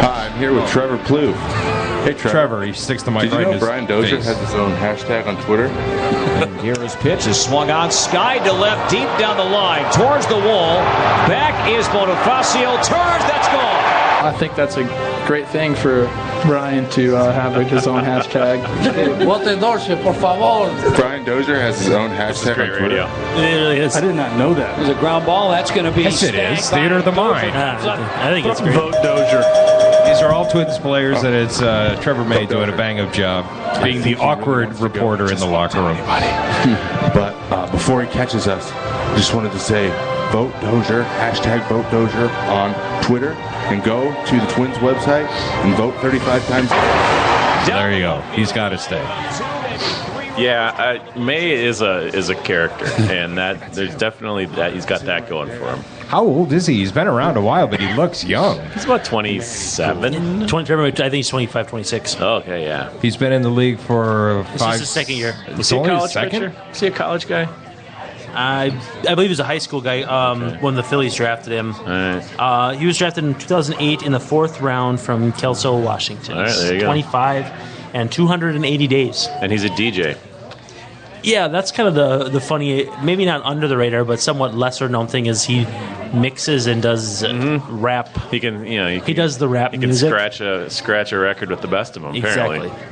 Hi, I'm here with Trevor Plouffe. Hey, Trevor. He sticks the mic right in his face. Did you know Brian Dozier has his own hashtag on Twitter? And here his pitch is swung on, skied to left, deep down the line, towards the wall. Back is Bonifacio, turns, that's gone. I think that's a great thing for Brian to have his own hashtag. Vote Dozier, por favor. Brian Dozier has his own hashtag on Twitter. It really is. I did not know that. There's a ground ball, that's going to be... Yes, it is. Theater of the mind. I think it's great. Vote Dozier. These are all Twins players, and it's Trevor May doing a bang-up job, being the awkward reporter in the locker room. But before he catches us, I just wanted to say, vote Dozier, hashtag vote Dozier on Twitter, and go to the Twins website and vote 35 times. There you go. He's got to stay. Yeah, May is a character, and that there's definitely that he's got that going for him. How old is he? He's been around a while, but he looks young. He's about 27. I think he's 25, 26. Oh, okay, yeah. He's been in the league for This is his second year. Is he a college pitcher? Is he a college guy? I believe he's a high school guy when the Phillies drafted him. All right. He was drafted in 2008 in the 4th round from Kelso, Washington. All right, there you go. 25 and 280 days. And he's a DJ. Yeah, that's kind of the funny, maybe not under the radar, but somewhat lesser known thing is he mixes and does rap. He can, he does the rap music. He can scratch a record with the best of them. Apparently. Exactly.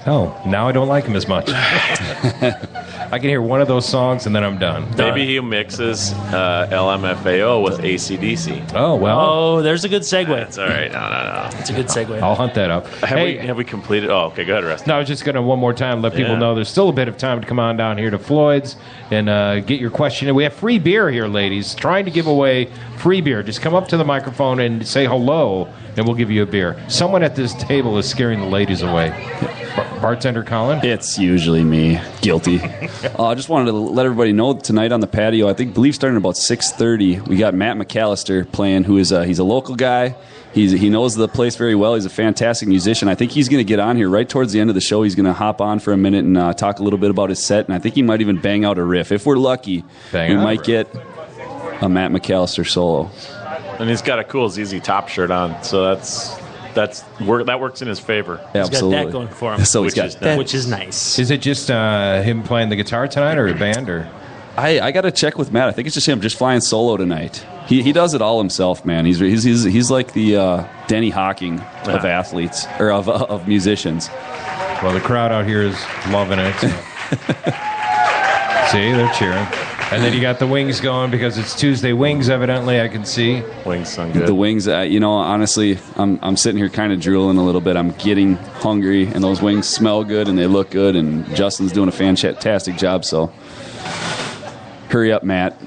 Oh, now I don't like him as much. I can hear one of those songs and then I'm done. Maybe he mixes LMFAO with AC/DC. Oh, well. Oh, there's a good segue. That's all right. No. It's a good segue. I'll hunt that up. Have we completed? Oh, okay. Go ahead, Rusty. No, I was just going to one more time let people know there's still a bit of time to come on down here to Floyd's and get your question. We have free beer here, ladies. Trying to give away free beer. Just come up to the microphone and say hello, and we'll give you a beer. Someone at this table is scaring the ladies away. Bartender Colin? It's usually me. Guilty. I just wanted to let everybody know tonight on the patio, I believe starting about 6:30, we got Matt McAllister playing, who is he's a local guy. He knows the place very well. He's a fantastic musician. I think he's going to get on here right towards the end of the show. He's going to hop on for a minute and talk a little bit about his set, and I think he might even bang out a riff. If we're lucky, we might get a Matt McAllister solo. And he's got a cool ZZ Top shirt on, so that works in his favor. He's got that going for him, so which is nice. Is it just him playing the guitar tonight, or a band, or? I got to check with Matt. I think it's just him just flying solo tonight. He does it all himself, man. He's like the Denny Hawking of athletes or of musicians. Well, the crowd out here is loving it. So. See, they're cheering. And then you got the wings going because it's Tuesday Wings, evidently, I can see. Wings sound good. The wings, honestly, I'm sitting here kind of drooling a little bit. I'm getting hungry, and those wings smell good, and they look good, and Justin's doing a fantastic job, so hurry up, Matt.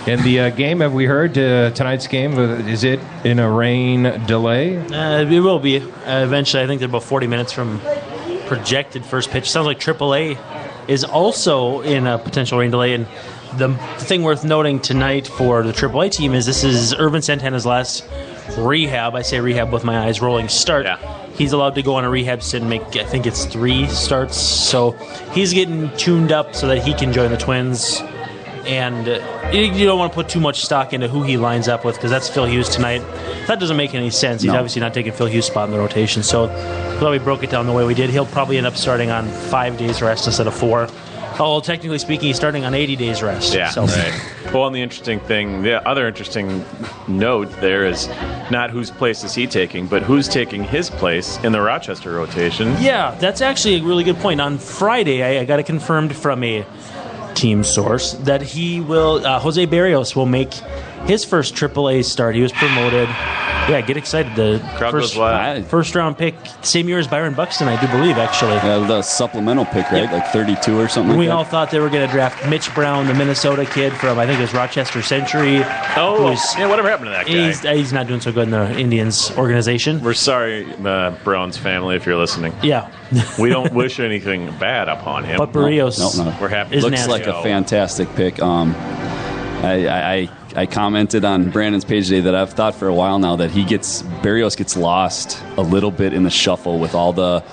And the game, have we heard tonight's game? Is it in a rain delay? It will be. Eventually, I think they're about 40 minutes from projected first pitch. Sounds like AAA is also in a potential rain delay, and the thing worth noting tonight for the AAA team is this is Irvin Santana's last rehab. I say rehab with my eyes rolling start. Yeah. He's allowed to go on a rehab stint and make, I think it's 3 starts. So he's getting tuned up so that he can join the Twins. And you don't want to put too much stock into who he lines up with because that's Phil Hughes tonight. That doesn't make any sense. He's obviously not taking Phil Hughes' spot in the rotation. So although we broke it down the way we did, he'll probably end up starting on 5 days rest instead of 4. Oh, technically speaking, he's starting on 80 days rest. Yeah, so. Right. Well, and the other interesting note there is not whose place is he taking, but who's taking his place in the Rochester rotation. Yeah, that's actually a really good point. On Friday, I got it confirmed from a team source that he will, Jose Barrios will make his first AAA start. He was promoted. Yeah, get excited. The crowd goes wild. First round pick, same year as Byron Buxton, I do believe, actually. Yeah, the supplemental pick, right? Like 32 or something we like that. all thought they were going to draft Mitch Brown, the Minnesota kid from, I think it was Rochester Century. Oh, whatever happened to that guy? He's not doing so good in the Indians organization. We're sorry, Brown's family, if you're listening. Yeah. We don't wish anything bad upon him. But Barrios we're happy. Looks like a fantastic pick. I commented on Brandon's page today that I've thought for a while now that Barrios gets lost a little bit in the shuffle with all the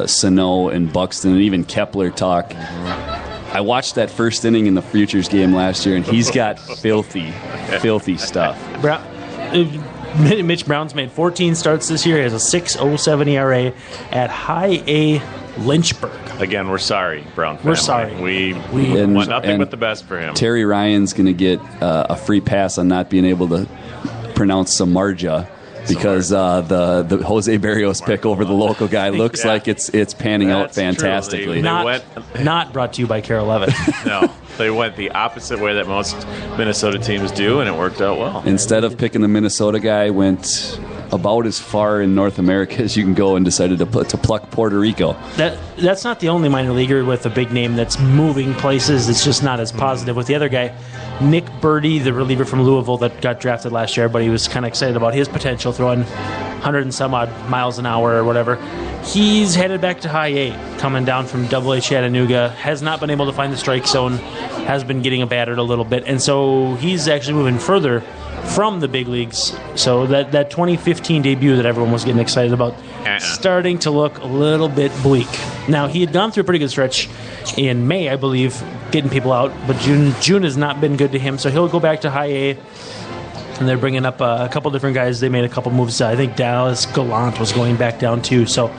Sano and Buxton and even Kepler talk. I watched that first inning in the Futures game last year, and he's got filthy stuff. Mitch Brown's made 14 starts this year. He has a 6.07 ERA at High A Lynchburg. Again, we're sorry, Brown family. We're sorry. We want nothing but the best for him. Terry Ryan's going to get a free pass on not being able to pronounce Samardzija because the Jose Barrios pick over the local guy looks like it's panning out fantastically. Not brought to you by Carol Levitt. No. They went the opposite way that most Minnesota teams do, and it worked out well. Instead of picking the Minnesota guy, went about as far in North America as you can go and decided to pluck Puerto Rico. That's not the only minor leaguer with a big name that's moving places. It's just not as positive with the other guy. Nick Birdie, the reliever from Louisville that got drafted last year, but he was kind of excited about his potential throwing 100 and some odd miles an hour or whatever. He's headed back to High A, coming down from Double A Chattanooga. Has not been able to find the strike zone. has been getting battered a little bit, and so he's actually moving further from the big leagues. So that 2015 debut that everyone was getting excited about, starting to look a little bit bleak. Now, he had gone through a pretty good stretch in May, I believe, getting people out, but June has not been good to him, so he'll go back to high A. And they're bringing up a couple different guys. They made a couple moves. I think Dallas Gallant was going back down too. So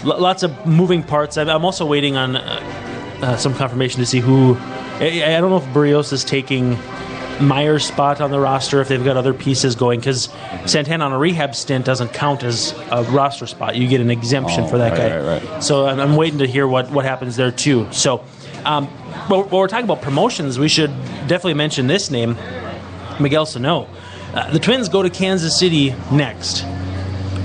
lots of moving parts. I'm also waiting on some confirmation to see who. I don't know if Barrios is taking Meyer's spot on the roster, if they've got other pieces going, because Santana on a rehab stint doesn't count as a roster spot. You get an exemption for that guy. Right. So I'm waiting to hear what happens there too. So but we're talking about promotions, we should definitely mention this name, Miguel Sano. The Twins go to Kansas City next.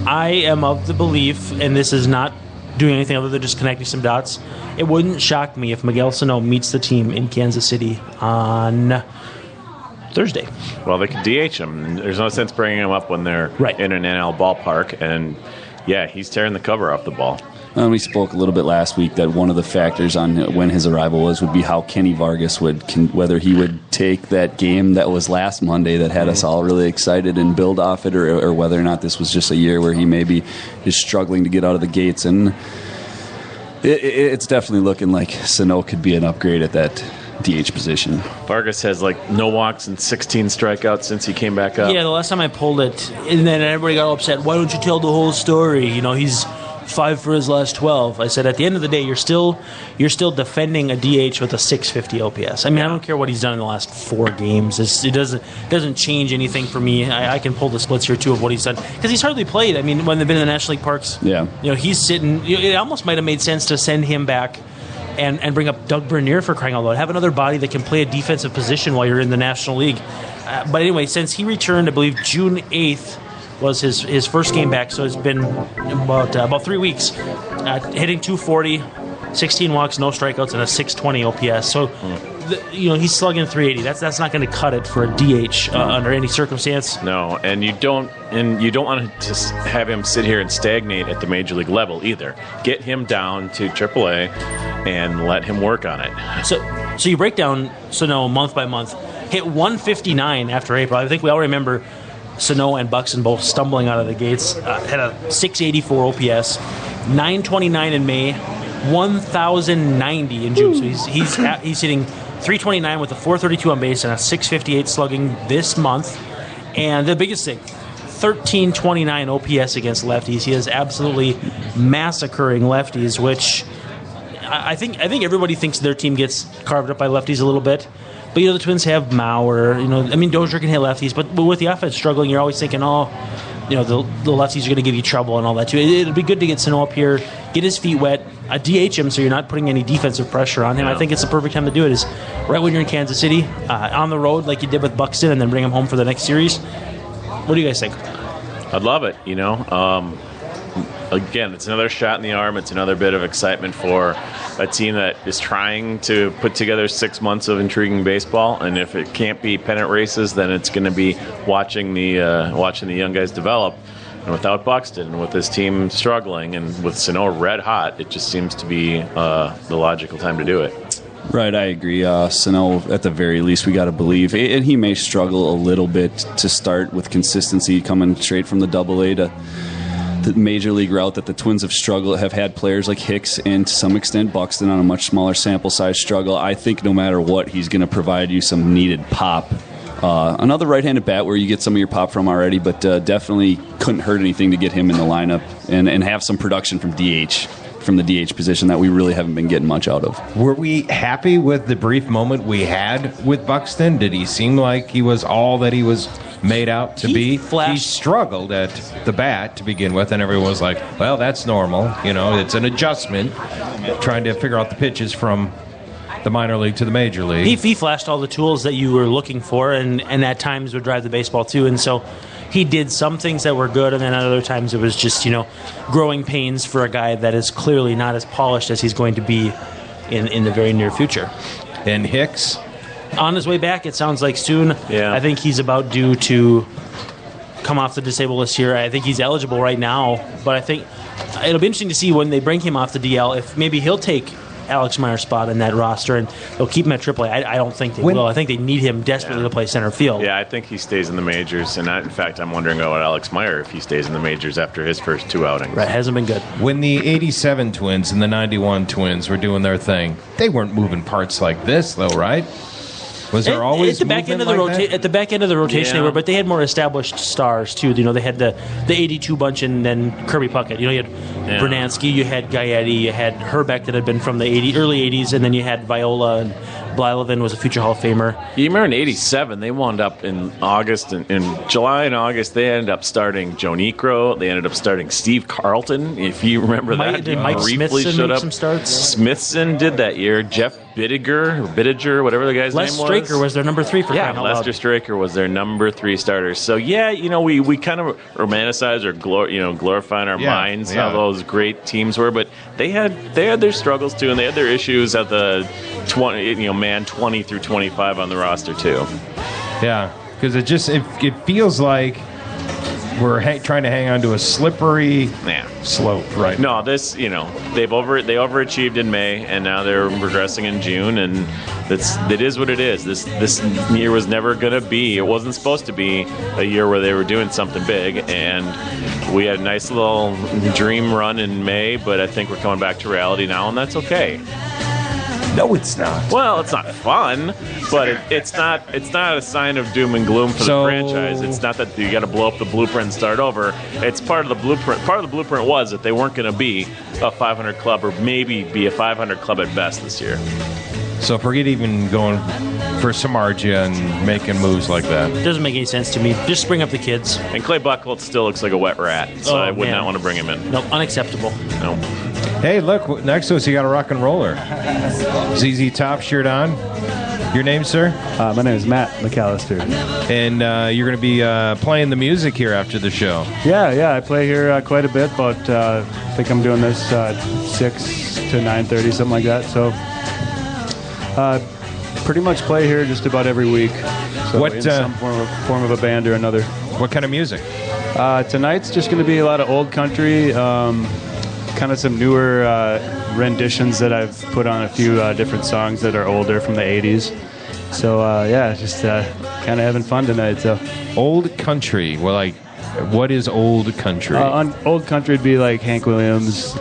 I am of the belief, and this is not doing anything other than just connecting some dots, it wouldn't shock me if Miguel Sano meets the team in Kansas City on Thursday. Well, they could DH him. There's no sense bringing him up when they're in an NL ballpark. And, yeah, he's tearing the cover off the ball. We spoke a little bit last week that one of the factors on when his arrival would be how Kenny Vargas whether he would take that game that was last Monday that had us all really excited and build off it, or whether or not this was just a year where he maybe is struggling to get out of the gates. And it's definitely looking like Sano could be an upgrade at that DH position. Vargas has no walks and 16 strikeouts since he came back up. Yeah, the last time I pulled it, and then everybody got upset. Why don't you tell the whole story? He's 5 for his last 12. I said, at the end of the day, you're still defending a DH with a 650 OPS. I mean, I don't care what he's done in the last 4 games. It doesn't change anything for me. I can pull the splits here too of what he's done, because he's hardly played. I mean, when they've been in the National League parks, he's sitting. It almost might have made sense to send him back and bring up Doug Bernier, for crying out loud. Have another body that can play a defensive position while you're in the National League. But anyway, since he returned, I believe June 8th. Was his first game back, so it's been about 3 weeks. Hitting 240, 16 walks, no strikeouts, and a 620 OPS. So, he's slugging 380. That's not going to cut it for a DH under any circumstance. No, and you don't want to have him sit here and stagnate at the major league level either. Get him down to AAA and let him work on it. So you break down Sano month by month. Hit 159 after April. I think we all remember Sano and Buxton both stumbling out of the gates. Had a 684 OPS, 929 in May, 1,090 in June. So he's hitting 329 with a 432 on base and a 658 slugging this month. And the biggest thing, 1329 OPS against lefties. He is absolutely massacring lefties, which I think everybody thinks their team gets carved up by lefties a little bit. But, the Twins have Mauer. Dozier can hit lefties. But with the offense struggling, you're always thinking, the lefties are going to give you trouble and all that, too. It'd be good to get Sano up here, get his feet wet, DH him so you're not putting any defensive pressure on him. I think it's the perfect time to do it is right when you're in Kansas City, on the road like you did with Buxton, and then bring him home for the next series. What do you guys think? I'd love it, Again, it's another shot in the arm. It's another bit of excitement for a team that is trying to put together 6 months of intriguing baseball. And if it can't be pennant races, then it's going to be watching the young guys develop. And without Buxton, and with this team struggling, and with Sano red hot, it just seems to be the logical time to do it. Right, I agree. Sano, at the very least, we got to believe. And he may struggle a little bit to start with consistency coming straight from the Double-A to the major league route that the Twins have had players like Hicks and to some extent Buxton on a much smaller sample size struggle. I think no matter what, he's going to provide you some needed pop. Another right-handed bat where you get some of your pop from already, but definitely couldn't hurt anything to get him in the lineup and have some production from the DH position that we really haven't been getting much out of. Were we happy with the brief moment we had with Buxton? Did he seem like he was all that he was made out to be? He struggled at the bat to begin with, and everyone was like, well, that's normal. It's an adjustment, trying to figure out the pitches from the minor league to the major league. He flashed all the tools that you were looking for, and at times would drive the baseball too, and so he did some things that were good, and then at other times it was just, growing pains for a guy that is clearly not as polished as he's going to be in the very near future. And Hicks? On his way back, it sounds like soon. Yeah. I think he's about due to come off the disabled list here. I think he's eligible right now, but I think it'll be interesting to see when they bring him off the DL if maybe he'll take Alex Meyer's spot in that roster, and they'll keep him at AAA. I don't think they will. I think they need him desperately to play center field. Yeah, I think he stays in the majors, and in fact, I'm wondering about Alex Meyer if he stays in the majors after his first 2 outings. Right, hasn't been good. When the 87 Twins and the 91 Twins were doing their thing, they weren't moving parts like this, though, right? Was there always at the back end of the at the back end of the rotation they were, but they had more established stars too. They had the 82 bunch and then Kirby Puckett. You had Bernansky, you had Gaetti, you had Herbeck that had been from the early 80s, and then you had Viola, and Blyleven was a future Hall of Famer. You remember in '87 they wound up in August, in July and August they ended up starting Joe Niekro. They ended up starting Steve Carlton, if you remember that. Did Mike Smithson make some starts? Smithson did that year. Jeff Bittiger, whatever the guy's name was. Les Straker was their number 3 for crying out loud. Lester Straker was their number 3 starter. So we kind of romanticize or glorify in our minds how those great teams were, but they had their struggles too, and they had their issues at the 20 through 25 on the roster too. Yeah, because it feels like we're trying to hang on to a slippery slope, right? No, they overachieved in May, and now they're regressing in June, and it is what it is. This year was never going to be. It wasn't supposed to be a year where they were doing something big, and we had a nice little dream run in May, but I think we're coming back to reality now, and that's okay. No, it's not. Well, it's not fun, but it's not a sign of doom and gloom for the franchise. It's not that you got to blow up the blueprint and start over. It's part of the blueprint. Part of the blueprint was that they weren't going to be a 500 club, or maybe be a 500 club at best this year. So forget even going for Samardzija and making moves like that. It doesn't make any sense to me. Just bring up the kids. And Clay Buchholz still looks like a wet rat, so I would not want to bring him in. No, unacceptable. No. Hey, look, next to us you got a rock and roller. ZZ Top shirt on. Your name, sir? My name is Matt McAllister. And you're going to be playing the music here after the show. Yeah, I play here quite a bit, but I think I'm doing this 6 to 9:30, something like that. So pretty much play here just about every week. So what in some form of a band or another. What kind of music? Tonight's just going to be a lot of old country, kind of some newer renditions that I've put on a few different songs that are older from the 80s. So, just kind of having fun tonight. So, old country. Well, like, what is old country? Old country would be like Hank Williams.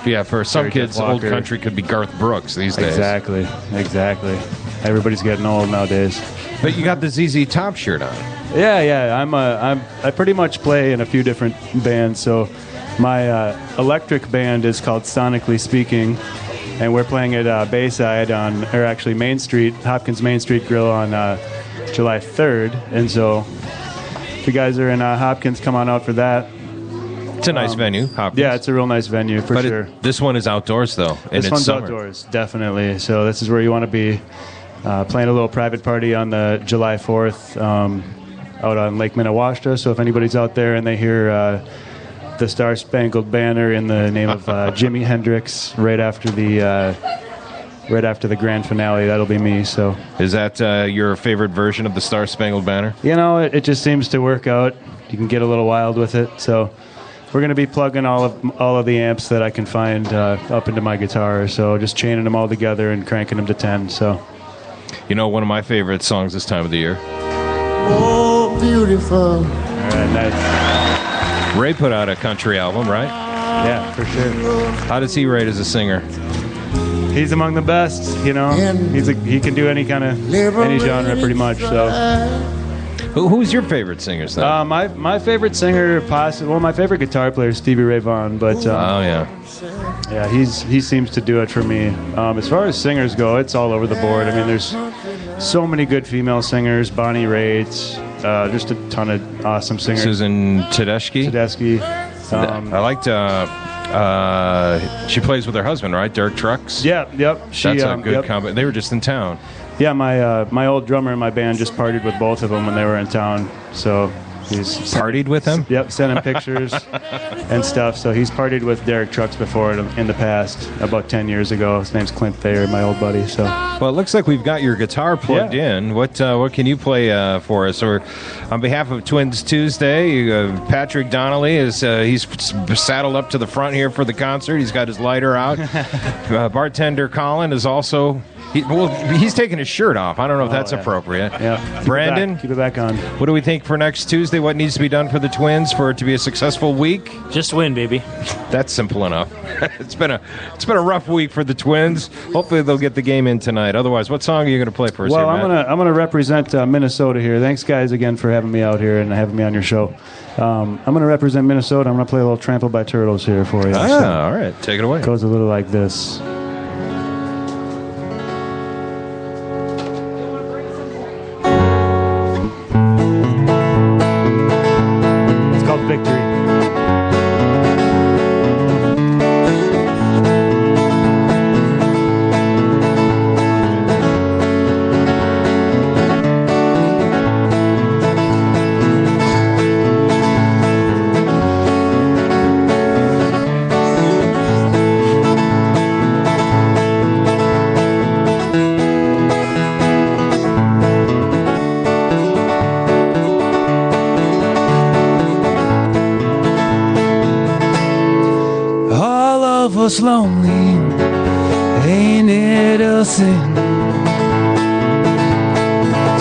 Yeah, for some kids, old country could be Garth Brooks these days. Exactly. Everybody's getting old nowadays. But you got the ZZ Top shirt on. Yeah. I pretty much play in a few different bands. So my electric band is called Sonically Speaking, and we're playing at Bayside Main Street, Hopkins Main Street Grill on July 3rd. And so if you guys are in Hopkins, come on out for that. It's a nice venue, Hopkins. Yeah, it's a real nice venue for sure. This one is outdoors, though. This one's outdoors, definitely. So this is where you want to be, playing a little private party on the July 4th out on Lake Minnewaska. So if anybody's out there and they hear the Star Spangled Banner in the name of Jimi Hendrix right after the grand finale, that'll be me. So is that your favorite version of the Star Spangled Banner? It just seems to work out. You can get a little wild with it. So we're going to be plugging all of the amps that I can find up into my guitar. So just chaining them all together and cranking them to 10. So, one of my favorite songs this time of the year. Oh, beautiful. All right, nice. Ray put out a country album, right? Yeah, for sure. How does he rate as a singer? He's among the best. He can do any kind of any genre pretty much. So. Who's your favorite singer, though? My favorite singer, my favorite guitar player is Stevie Ray Vaughan. But yeah, he seems to do it for me. As far as singers go, it's all over the board. I mean, there's so many good female singers. Bonnie Raitt, just a ton of awesome singers. Susan Tedeschi. I liked. She plays with her husband, right? Derek Trucks. Yep. That's a good combo. They were just in town. Yeah, my old drummer in my band just partied with both of them when they were in town. So He's partied with him? Yep, sent him pictures and stuff. So he's partied with Derek Trucks before in the past, about 10 years ago. His name's Clint Thayer, my old buddy. So, well, it looks like we've got your guitar plugged in. What can you play for us? Or on behalf of Twins Tuesday, Patrick Donnelly he's saddled up to the front here for the concert. He's got his lighter out. Bartender Colin is also. He's taking his shirt off. I don't know if that's appropriate. Yeah. Brandon, keep it back on. What do we think for next Tuesday? What needs to be done for the Twins for it to be a successful week? Just win, baby. That's simple enough. It's been a rough week for the Twins. Hopefully they'll get the game in tonight. Otherwise, what song are you going to play for us? Well, here, Matt? I'm gonna represent Minnesota here. Thanks, guys, again for having me out here and having me on your show. I'm gonna represent Minnesota. I'm gonna play a little "Trampled by Turtles" here for you. All right, take it away. It goes a little like this. Was lonely, ain't it a sin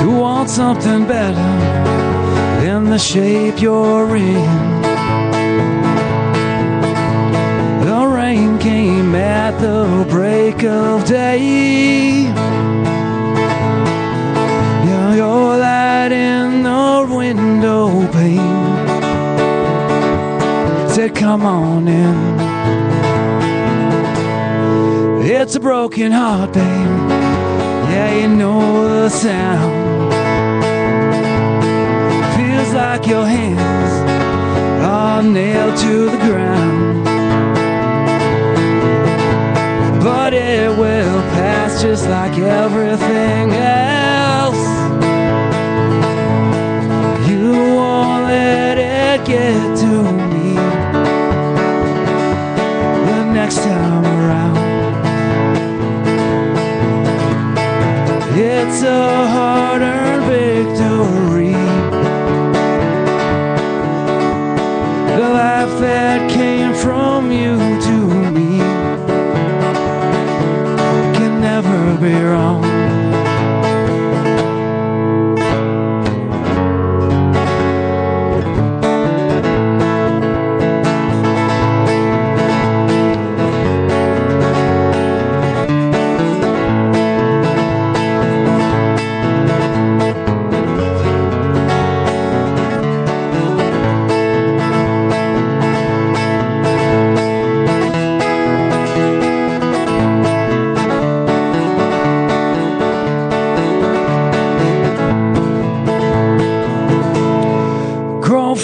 to want something better than the shape you're in? The rain came at the break of day. Yeah, your light in the window pane said, "Come on in." It's a broken heart, babe. Yeah, you know the sound. Feels like your hands are nailed to the ground. But it will pass just like everything else. You won't let it get to me the next time around. It's a hard-earned victory. The life that came from you to me can never be wrong.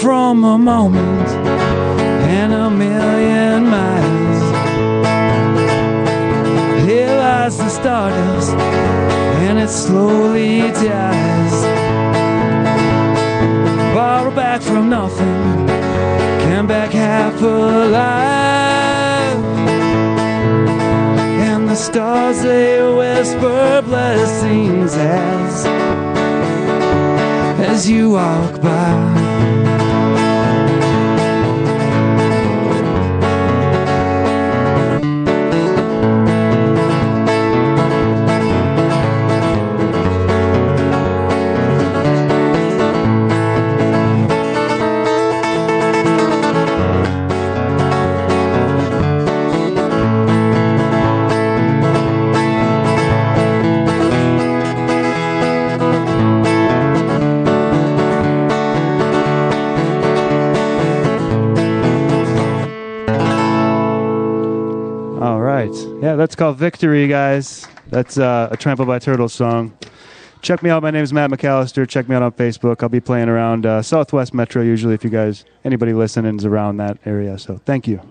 From a moment and a million miles, here lies the stardust and it slowly dies. Borrow back from nothing, came back half alive, and the stars they whisper blessings as you walk by. Yeah, that's called Victory, guys. That's a Trampled by Turtles song. Check me out. My name is Matt McAllister. Check me out on Facebook. I'll be playing around Southwest Metro usually if you guys, anybody listening is around that area. So thank you.